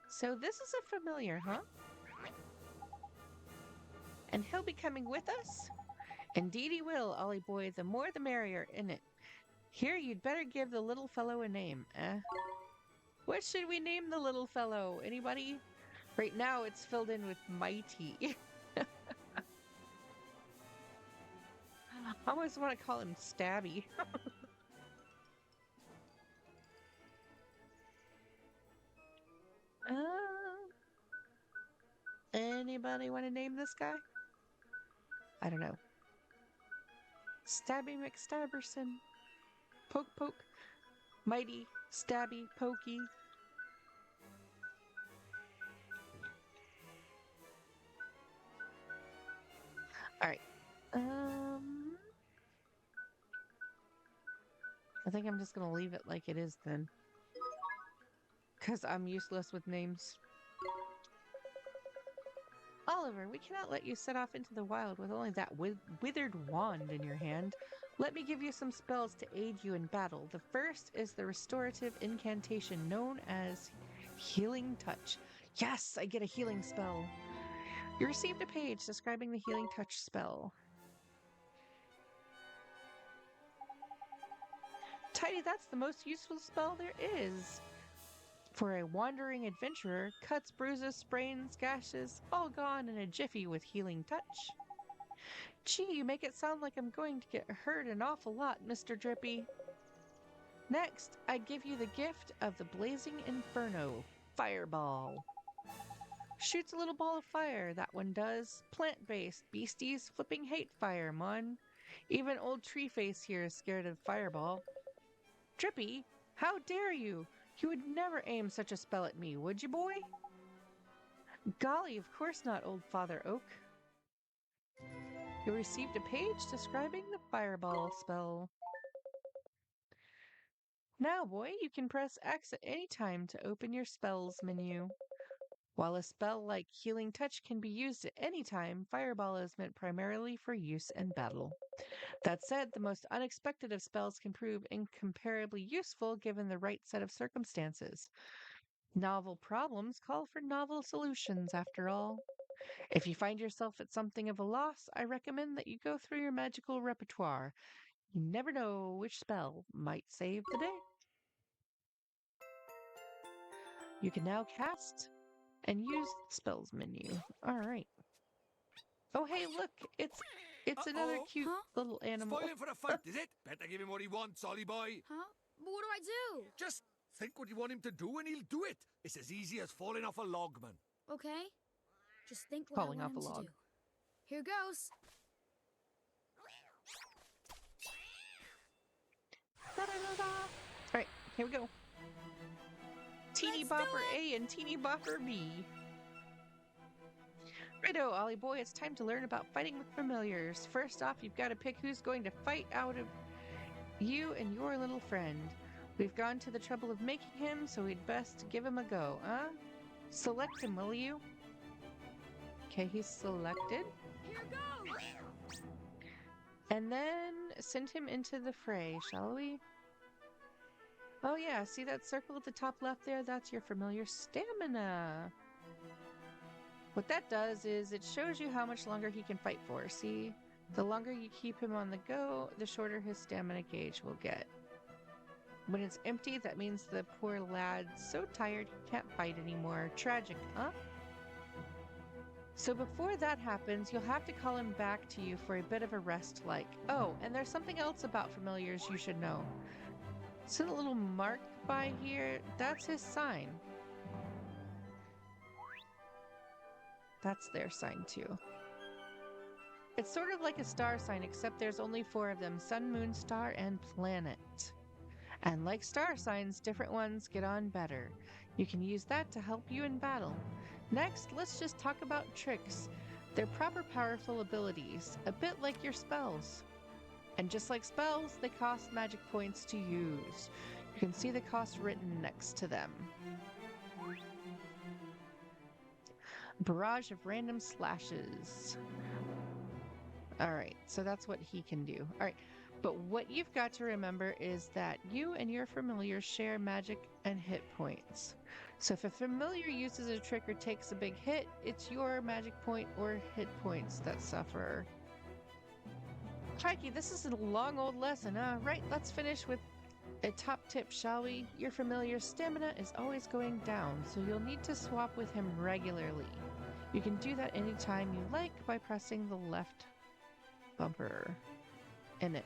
So this is a familiar, huh? And he'll be coming with us? Indeed he will, Ollie boy. The more the merrier, innit? Here, you'd better give the little fellow a name, eh? What should we name the little fellow? Anybody? Right now, it's filled in with Mighty. I always want to call him Stabby. Anybody want to name this guy? I don't know. Stabby McStabberson. Poke Poke. Mighty. Stabby. Pokey. Alright. I think I'm just gonna leave it like it is then. Because I'm useless with names. Oliver, we cannot let you set off into the wild with only that withered wand in your hand. Let me give you some spells to aid you in battle. The first is the restorative incantation known as Healing Touch. Yes, I get a healing spell. You received a page describing the Healing Touch spell. Tidy, that's the most useful spell there is. For a wandering adventurer, cuts, bruises, sprains, gashes, all gone in a jiffy with Healing Touch. Gee, you make it sound like I'm going to get hurt an awful lot, Mr. Drippy. Next, I give you the gift of the Blazing Inferno, Fireball. Shoots a little ball of fire, that one does. Plant-based, beasties flipping hate fire, mon. Even old Treeface here is scared of Fireball. Drippy, how dare you? You would never aim such a spell at me, would you, boy? Golly, of course not, old Father Oak. You received a page describing the Fireball spell. Now, boy, you can press X at any time to open your spells menu. While a spell like Healing Touch can be used at any time, Fireball is meant primarily for use in battle. That said, the most unexpected of spells can prove incomparably useful given the right set of circumstances. Novel problems call for novel solutions, after all. If you find yourself at something of a loss, I recommend that you go through your magical repertoire. You never know which spell might save the day. You can now cast and use the spells menu. Alright. Oh hey, look! It's another cute little animal. Spoiling for a fight, is it? Better give him what he wants, Ollie boy. Huh? But what do I do? Just think what you want him to do and he'll do it. It's as easy as falling off a log, man. Okay. Just think what Falling I want off a him log. to do. Here goes. Alright, here we go. Teeny Bopper A and Teeny Bopper B. Righto, Ollie boy, it's time to learn about fighting with familiars. First off, you've got to pick who's going to fight out of you and your little friend. We've gone to the trouble of making him, so we'd best give him a go, huh? Select him, will you? Okay, he's selected. Here goes. And then send him into the fray, shall we? Oh yeah, see that circle at the top left there? That's your familiar stamina. What that does is it shows you how much longer he can fight for. See? The longer you keep him on the go, the shorter his stamina gauge will get. When it's empty, that means the poor lad's so tired he can't fight anymore. Tragic, huh? So before that happens, you'll have to call him back to you for a bit of a rest like. Oh, and there's something else about familiars you should know. See the little mark by here? That's his sign. That's their sign too. It's sort of like a star sign, except there's only 4 of them: sun, moon, star, and planet. And like star signs, different ones get on better. You can use that to help you in battle. Next, let's just talk about tricks. They're proper powerful abilities, a bit like your spells. And just like spells, they cost magic points to use. You can see the cost written next to them. Barrage of random slashes. All right, so that's what he can do. All right, but what you've got to remember is that you and your familiar share magic and hit points. So if a familiar uses a trick or takes a big hit, it's your magic point or hit points that suffer. Crikey, this is a long old lesson, huh? Right, let's finish with a top tip, shall we? Your familiar's stamina is always going down, so you'll need to swap with him regularly. You can do that anytime you like by pressing the left bumper in it.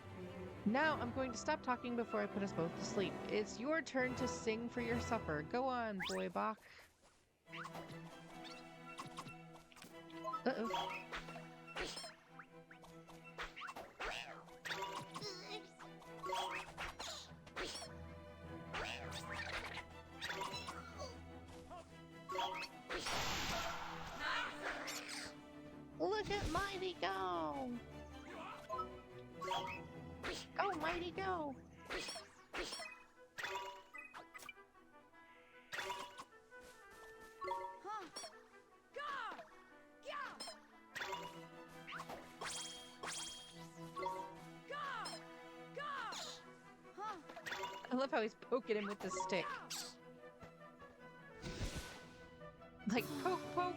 Now I'm going to stop talking before I put us both to sleep. It's your turn to sing for your supper. Go on, boy Bach. Uh-oh. Look at Mighty go! Go, Mighty, go! Huh. Go! Go! Huh. I love how he's poking him with the stick. Like, poke, poke.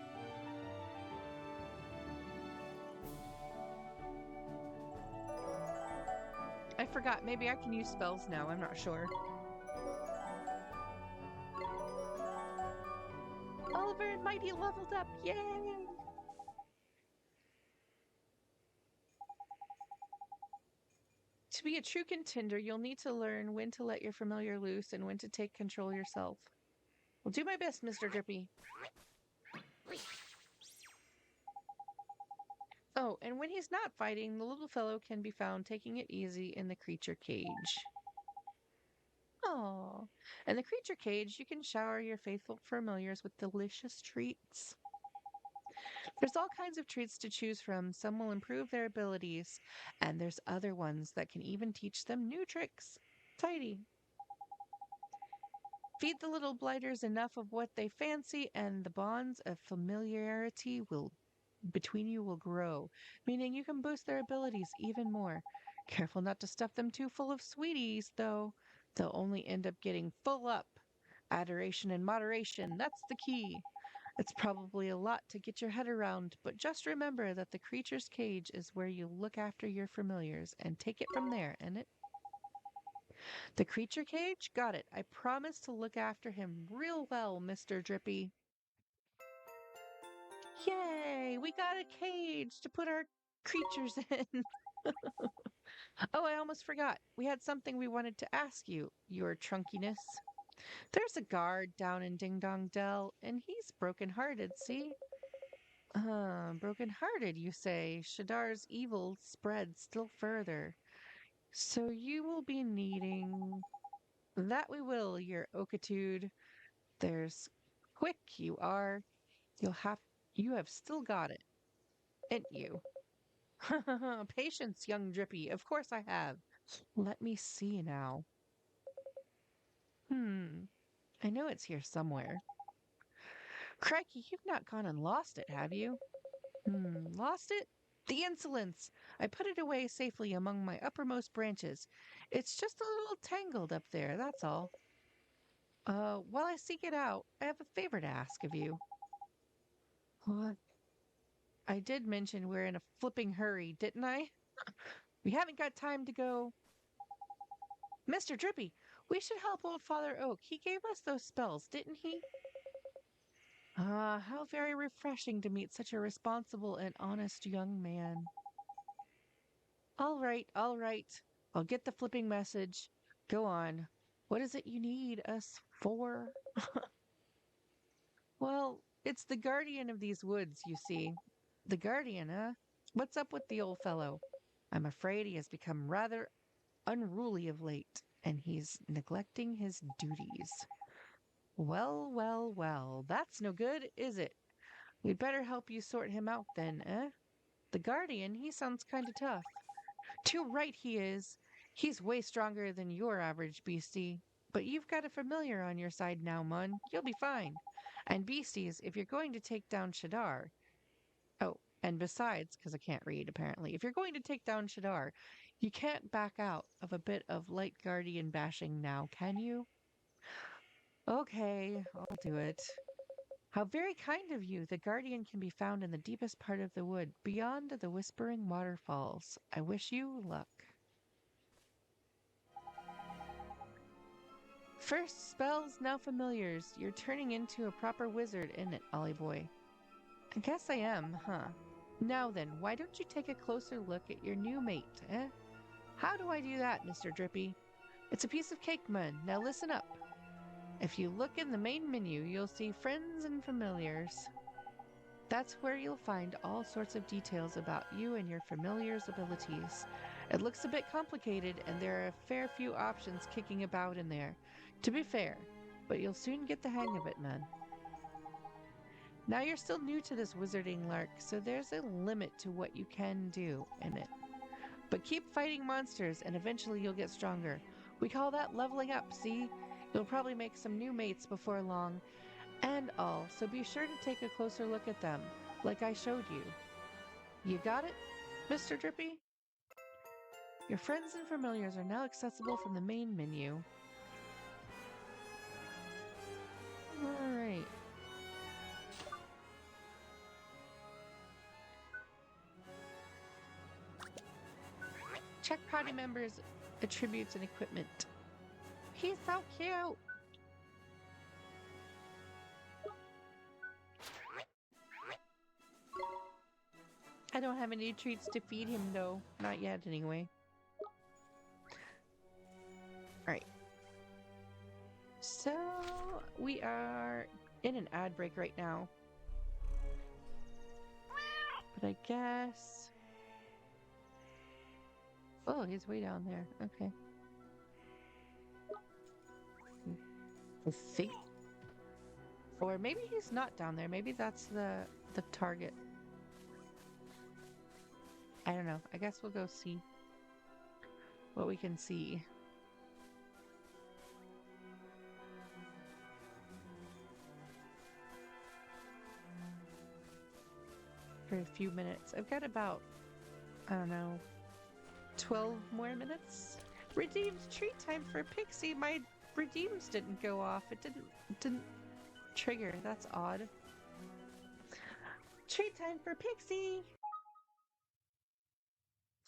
I forgot. Maybe I can use spells now. I'm not sure. Oliver and Mighty leveled up. Yay! To be a true contender, you'll need to learn when to let your familiar loose and when to take control yourself. Well, do my best, Mr. Drippy. Oh, and when he's not fighting, the little fellow can be found taking it easy in the creature cage. Oh, in the creature cage, you can shower your faithful familiars with delicious treats. There's all kinds of treats to choose from. Some will improve their abilities, and there's other ones that can even teach them new tricks. Tidy. Feed the little blighters enough of what they fancy, and the bonds of familiarity between you will grow, meaning you can boost their abilities even more. Careful not to stuff them too full of sweeties, though. They'll only end up getting full up. Adoration and moderation, that's the key. It's probably a lot to get your head around, but just remember that the creature's cage is where you look after your familiars and take it from there, and it. The creature cage? Got it. I promise to look after him real well, Mr. Drippy. Yay! We got a cage to put our creatures in. Oh, I almost forgot. We had something we wanted to ask you, your trunkiness. There's a guard down in Ding Dong Dell, and he's broken-hearted, see? Broken-hearted, you say? Shadar's evil spread still further. So you will be needing... That we will, your Okitude. There's quick you are. You have still got it. Ain't you? Patience, young Drippy. Of course I have. Let me see now. I know it's here somewhere. Crikey, you've not gone and lost it, have you? Lost it? The insolence! I put it away safely among my uppermost branches. It's just a little tangled up there, that's all. While I seek it out, I have a favor to ask of you. What? I did mention we're in a flipping hurry, didn't I? We haven't got time to go. Mr. Drippy, we should help old Father Oak. He gave us those spells, didn't he? Ah, how very refreshing to meet such a responsible and honest young man. All right, all right. I'll get the flipping message. Go on. What is it you need us for? Well, it's the guardian of these woods, you see. The guardian, huh? What's up with the old fellow? I'm afraid he has become rather unruly of late, and he's neglecting his duties. Well, well, well, that's no good, is it? We'd better help you sort him out then, eh? The guardian, he sounds kind of tough. Too right he is. He's way stronger than your average beastie. But you've got a familiar on your side now, Mun. You'll be fine. And beasties, if you're going to take down Shadar... Oh, And besides, because I can't read apparently, if you're going to take down Shadar, you can't back out of a bit of light guardian bashing now, can you? Okay, I'll do it. How very kind of you. The guardian can be found in the deepest part of the wood, beyond the whispering waterfalls. I wish you luck. First spells, now familiars. You're turning into a proper wizard, isn't it, Ollie boy? I guess I am, huh? Now then, why don't you take a closer look at your new mate, eh? How do I do that, Mr. Drippy? It's a piece of cake, man. Now listen up. If you look in the main menu, you'll see Friends and Familiars. That's where you'll find all sorts of details about you and your familiar's abilities. It looks a bit complicated, and there are a fair few options kicking about in there, to be fair, but you'll soon get the hang of it, man. Now you're still new to this wizarding lark, so there's a limit to what you can do in it. But keep fighting monsters, and eventually you'll get stronger. We call that leveling up, see? You'll probably make some new mates before long, and all, so be sure to take a closer look at them, like I showed you. You got it, Mr. Drippy? Your friends and familiars are now accessible from the main menu. Alright. Check party members' attributes and equipment. He's so cute! I don't have any treats to feed him though. Not yet anyway. Alright. So we are in an ad break right now. But I guess... Oh, he's way down there. Okay. I think... Or maybe he's not down there. Maybe that's the target. I don't know. I guess we'll go see what we can see. For a few minutes. I've got about, I don't know, 12 more minutes. Redeemed treat time for Pixie. My redeems didn't go off. It didn't trigger. That's odd. Treat time for Pixie.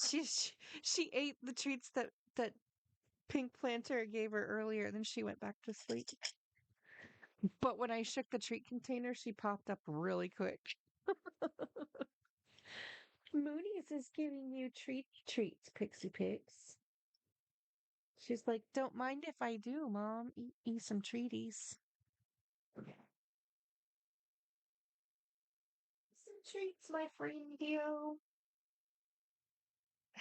She ate the treats that Pink Planter gave her earlier, and then she went back to sleep. But when I shook the treat container, she popped up really quick. Moody's is giving you treats, Pixie Pix. She's like, don't mind if I do, Mom. Eat some treaties. Some treats, my friend, you.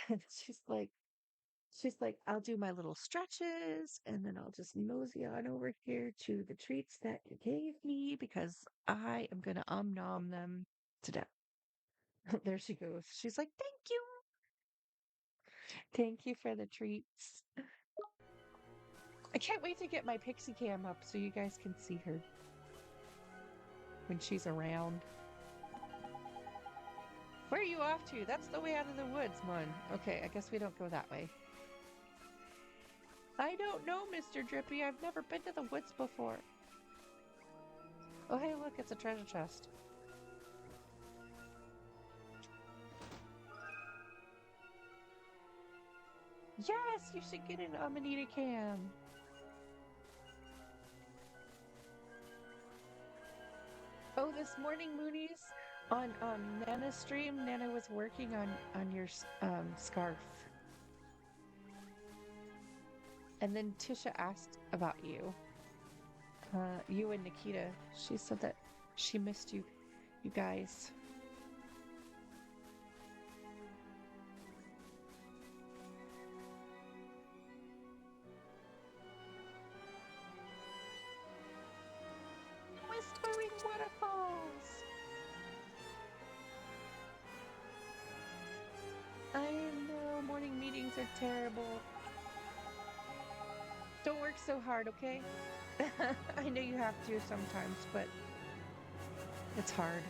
And she's like, I'll do my little stretches, and then I'll just mosey on over here to the treats that you gave me because I am gonna nom them to death. There she goes. She's like, thank you. Thank you for the treats. I can't wait to get my Pixie Cam up so you guys can see her when she's around. Where are you off to? That's the way out of the woods, Mon. Okay, I guess we don't go that way. I don't know, Mr. Drippy. I've never been to the woods before. Oh, hey, look, it's a treasure chest. Yes, you should get an Amanita Cam. Oh, this morning, Moonies, on Nana's stream, Nana was working on your scarf. And then Tisha asked about you. You and Nikita. She said that she missed you guys. Whispering waterfalls. I know morning meetings are terrible. Don't work so hard, okay? I know you have to sometimes, but it's hard.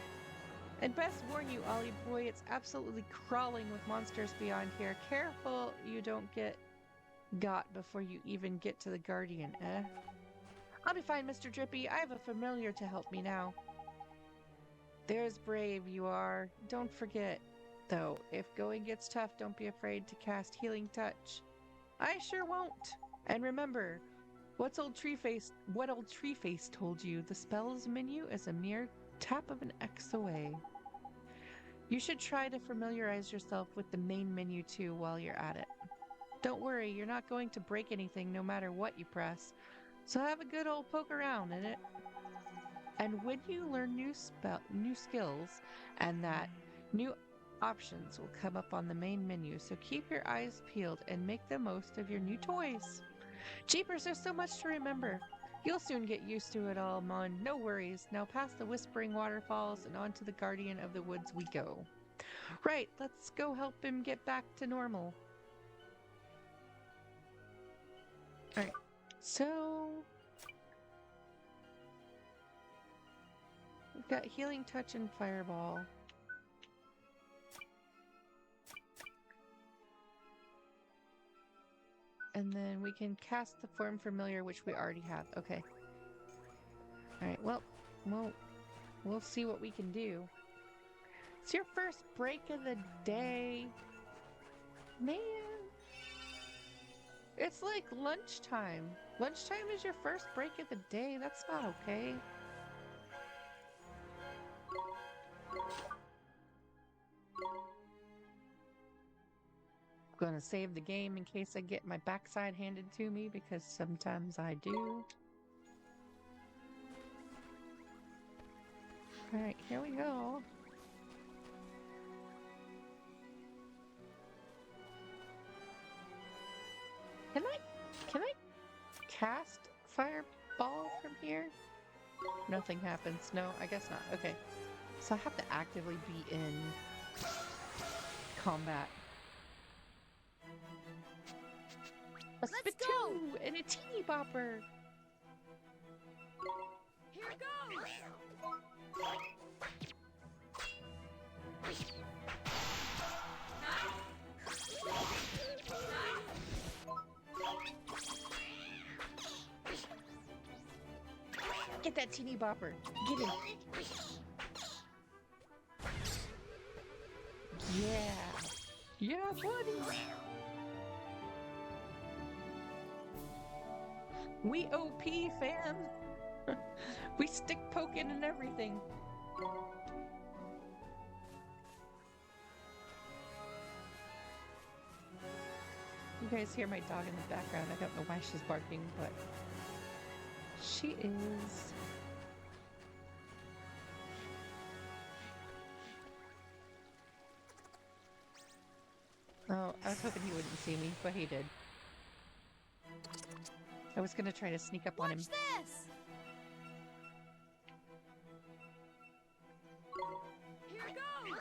And best warn you, Ollie boy, it's absolutely crawling with monsters beyond here. Careful you don't get got before you even get to the Guardian, eh? I'll be fine, Mr. Drippy. I have a familiar to help me now. There's brave you are. Don't forget, though, if going gets tough, don't be afraid to cast Healing Touch. I sure won't. And remember, what old Treeface told you, the spells menu is a mere tap of an X away. You should try to familiarize yourself with the main menu too while you're at it. Don't worry, you're not going to break anything no matter what you press, so have a good old poke around in it. And when you learn new skills and that, new options will come up on the main menu, so keep your eyes peeled and make the most of your new toys. Jeepers, there's so much to remember. You'll soon get used to it all, Mon. No worries. Now past the Whispering Waterfalls and on to the Guardian of the Woods we go. Right, let's go help him get back to normal. Alright, so... we've got Healing Touch and Fireball. And then we can cast the Form Familiar, which we already have. Okay. Alright, well, we'll see what we can do. It's your first break of the day. Man. It's like lunchtime. Lunchtime is your first break of the day. That's not okay. I'm gonna save the game in case I get my backside handed to me, because sometimes I do. Alright, here we go. Can I cast Fireball from here? Nothing happens. No, I guess not. Okay. So I have to actively be in combat. A Spittoon and a Teeny Bopper. Here goes! Get that Teeny Bopper. Get him. Yeah. Yeah, buddy. We OP, fam. We stick poking and everything. You guys hear my dog in the background. I don't know why she's barking, but she is. Oh, I was hoping he wouldn't see me, but he did. I was gonna try to sneak up on him. Watch this! Here goes!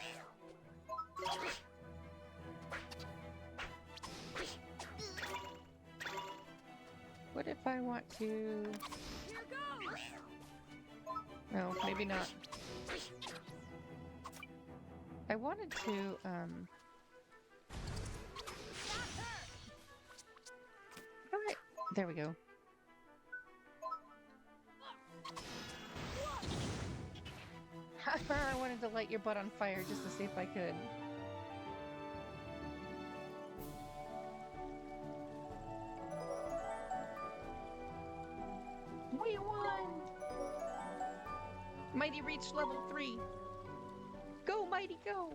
What if I want to... Here goes! No, maybe not. I wanted to, Alright, there we go. I wanted to light your butt on fire just to see if I could. We won! Mighty reached level 3. Go, Mighty, go!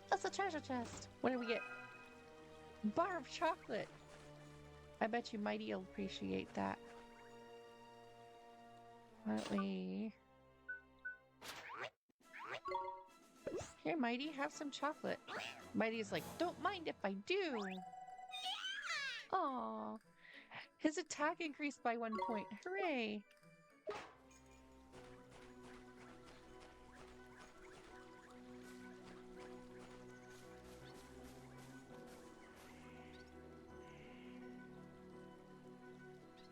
That's a treasure chest. What did we get? Bar of chocolate. I bet you Mighty will appreciate that. Why don't we... Here, Mighty, have some chocolate. Mighty's like, don't mind if I do. Aww. His attack increased by 1 point. Hooray!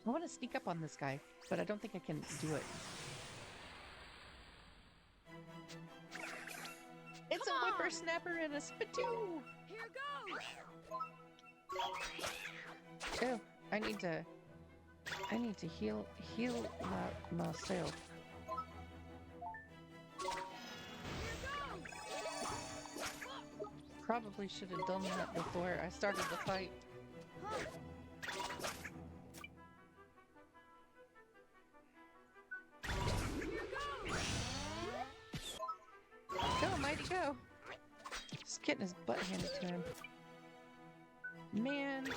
I want to sneak up on this guy, but I don't think I can do it. Whippersnapper and a spittoon! Here goes! Oh, I need to heal myself. Probably should have done that before I started the fight. Go, mighty go! Just getting his butt handed to him. Man,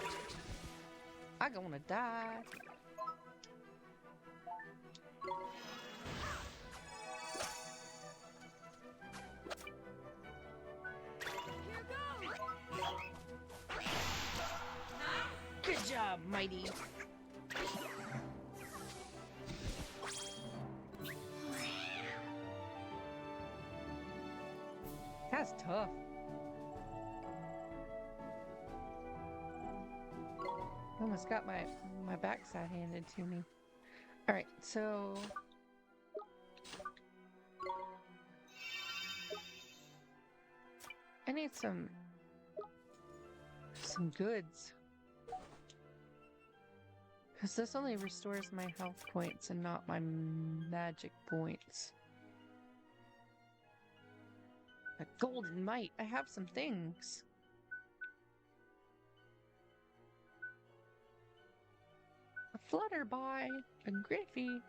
I gonna die. Good job, mighty. That's tough. Almost got my backside handed to me. All right, so I need some goods. Because this only restores my health points and not my magic points. A golden mite. I have some things. A flutterby. A griffy.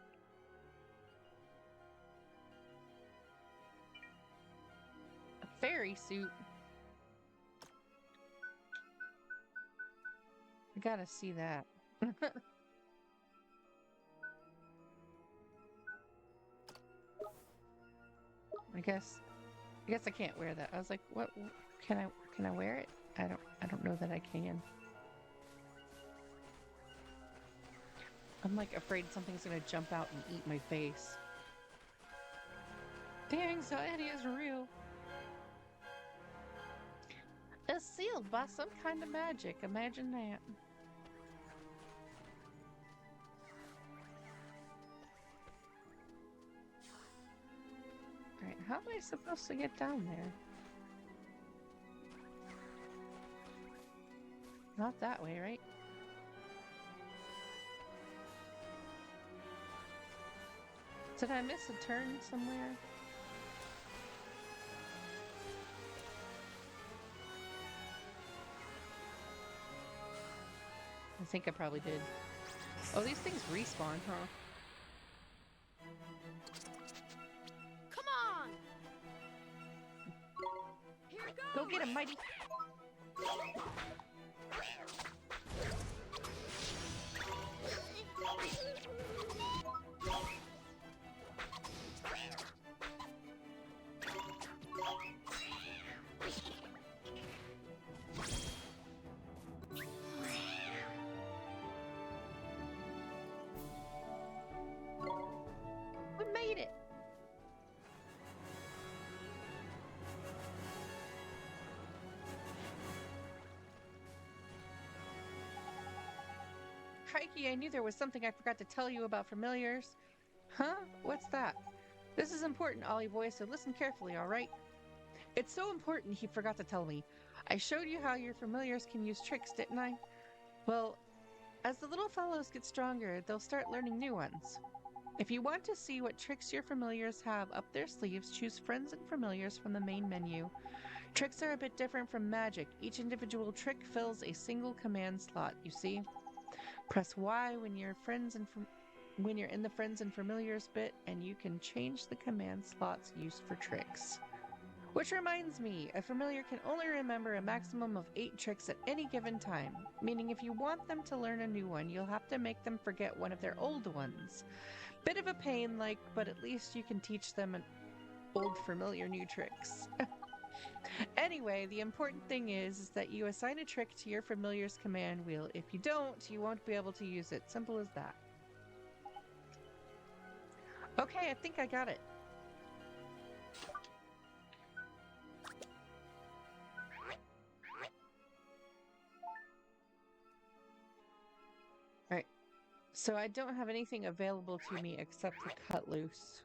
A fairy suit. I gotta see that. I guess I can't wear that. I was like, what can I wear it? I don't know that I can. I'm like afraid something's gonna jump out and eat my face. The anxiety is real. It's sealed by some kind of magic. Imagine that. Alright, how am I supposed to get down there? Not that way, right? Did I miss a turn somewhere? I think I probably did. Oh, these things respawn, huh? Come on! Here goes! Go get him, mighty! We made it! Crikey, I knew there was something I forgot to tell you about familiars. Huh? What's that? This is important, Ollie boy, so listen carefully, alright? It's so important he forgot to tell me. I showed you how your familiars can use tricks, didn't I? Well, as the little fellows get stronger, they'll start learning new ones. If you want to see what tricks your familiars have up their sleeves, choose Friends and Familiars from the main menu. Tricks are a bit different from magic. Each individual trick fills a single command slot, you see? Press Y when you're in the Friends and Familiars bit, and you can change the command slots used for tricks. Which reminds me, a familiar can only remember a maximum of 8 tricks at any given time, meaning if you want them to learn a new one, you'll have to make them forget one of their old ones. Bit of a pain, but at least you can teach them an old familiar new tricks. Anyway, the important thing is that you assign a trick to your familiar's command wheel. If you don't, you won't be able to use it. Simple as that. Okay, I think I got it. Alright, so I don't have anything available to me except the cut loose.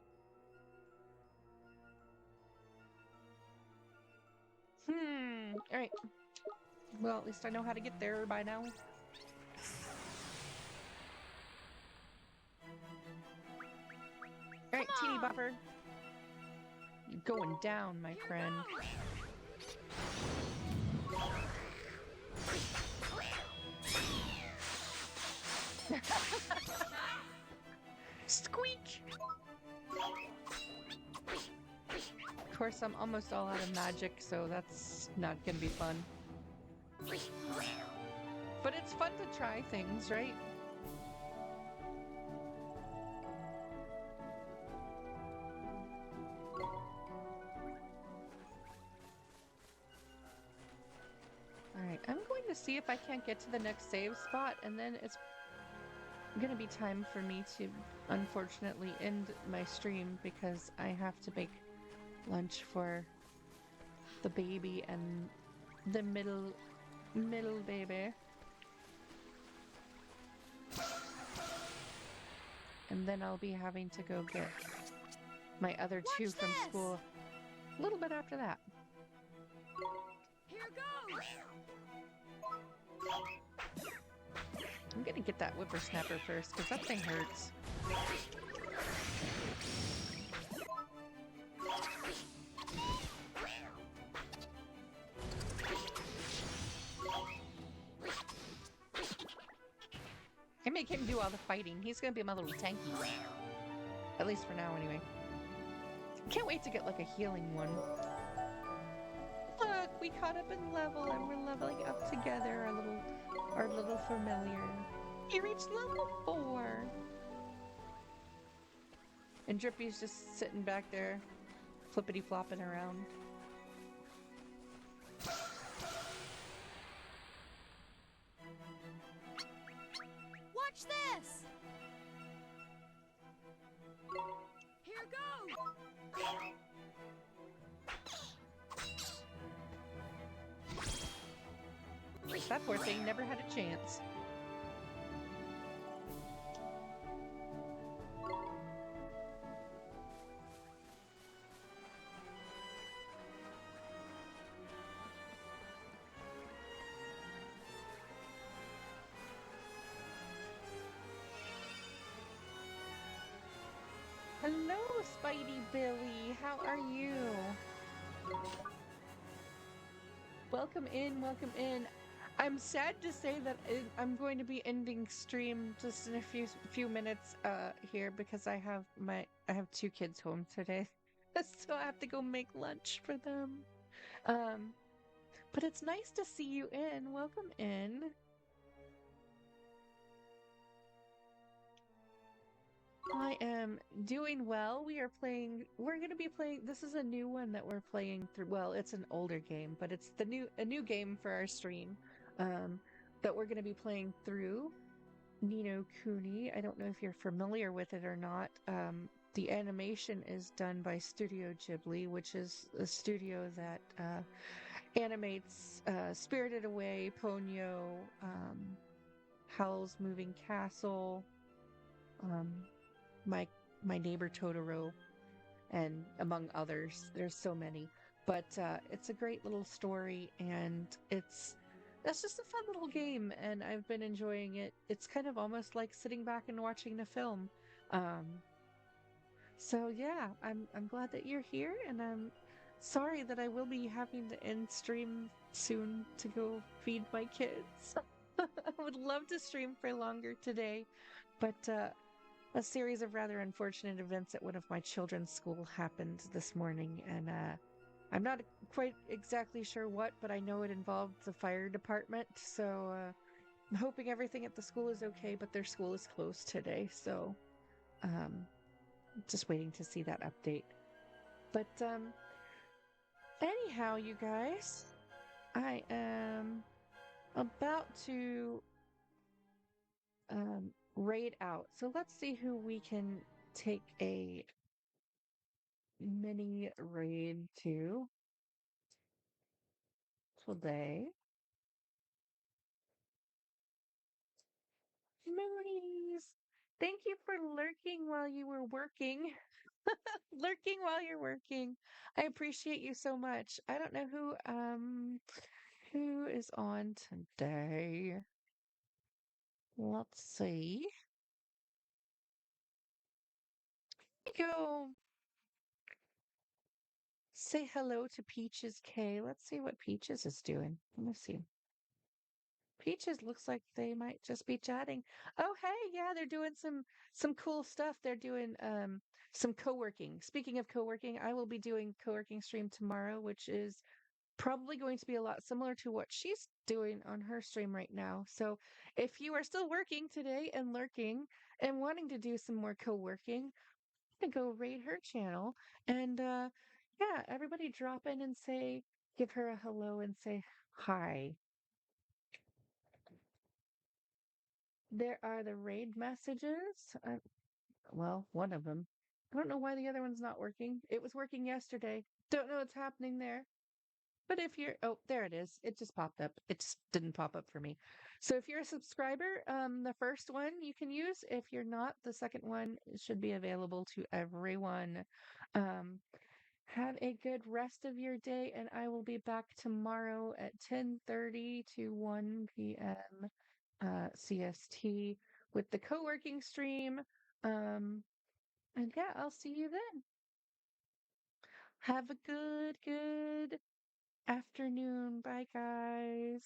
Alright. Well, at least I know how to get there by now. Alright, teeny bopper. You're going down, my friend. Squeak! Of course, I'm almost all out of magic, so that's not gonna be fun. But it's fun to try things, right? Alright, I'm going to see if I can't get to the next save spot, and then it's gonna be time for me to unfortunately end my stream because I have to make lunch for the baby and the middle baby. And then I'll be having to go get my other two from school a little bit after that. Here goes. I'm gonna get that whippersnapper first, because that thing hurts. I make him do all the fighting. He's gonna be my little tanky. At least for now, anyway. Can't wait to get, like, a healing one. Look, we caught up in level, and we're leveling up together, our little familiar. He reached level 4! And Drippy's just sitting back there, flippity-flopping around. Watch this. Here goes. That poor thing never had a chance. Hello, Spidey Billy. How are you? Welcome in, welcome in. I'm sad to say that I'm going to be ending stream just in a few minutes here because I have two kids home today. So I have to go make lunch for them. But it's nice to see you in. Welcome in. I am doing well. We're going to be playing, this is a new one that we're playing through. Well, it's an older game, but it's a new game for our stream that we're going to be playing through. Ni no Kuni. I don't know if you're familiar with it or not. The animation is done by Studio Ghibli, which is a studio that animates Spirited Away, Ponyo, Howl's Moving Castle, my neighbor Totoro, and among others. There's so many, but it's a great little story, and it's just a fun little game, and I've been enjoying it. It's kind of almost like sitting back and watching a film. So yeah, I'm glad that you're here, and I'm sorry that I will be having to end stream soon to go feed my kids. I would love to stream for longer today, but a series of rather unfortunate events at one of my children's school happened this morning, and I'm not quite exactly sure what, but I know it involved the fire department, so I'm hoping everything at the school is okay, but their school is closed today, so just waiting to see that update. But anyhow, you guys, I am about to raid out. So let's see who we can take a mini raid to today. Moonies! Thank you for lurking while you were working. Lurking while you're working. I appreciate you so much. I don't know who is on today. Let's see. Go say hello to Peaches K. Let's see what Peaches is doing. Let me see. Peaches looks like they might just be chatting. Oh, hey, yeah, they're doing some cool stuff. They're doing some co-working. Speaking of co-working, I will be doing co-working stream tomorrow, which is probably going to be a lot similar to what she's doing on her stream right now. So, if you are still working today and lurking and wanting to do some more co-working, to go raid her channel and yeah, everybody drop in and say give her a hello and say hi. There are the raid messages. Well, one of them. I don't know why the other one's not working. It was working yesterday. Don't know what's happening there. But if you're, oh, there it is. It just popped up. It just didn't pop up for me. So if you're a subscriber, the first one you can use. If you're not, the second one should be available to everyone. Um, have a good rest of your day, and I will be back tomorrow at 10:30 to 1 p.m. CST with the co-working stream. And yeah, I'll see you then. Have a good afternoon. Bye, guys.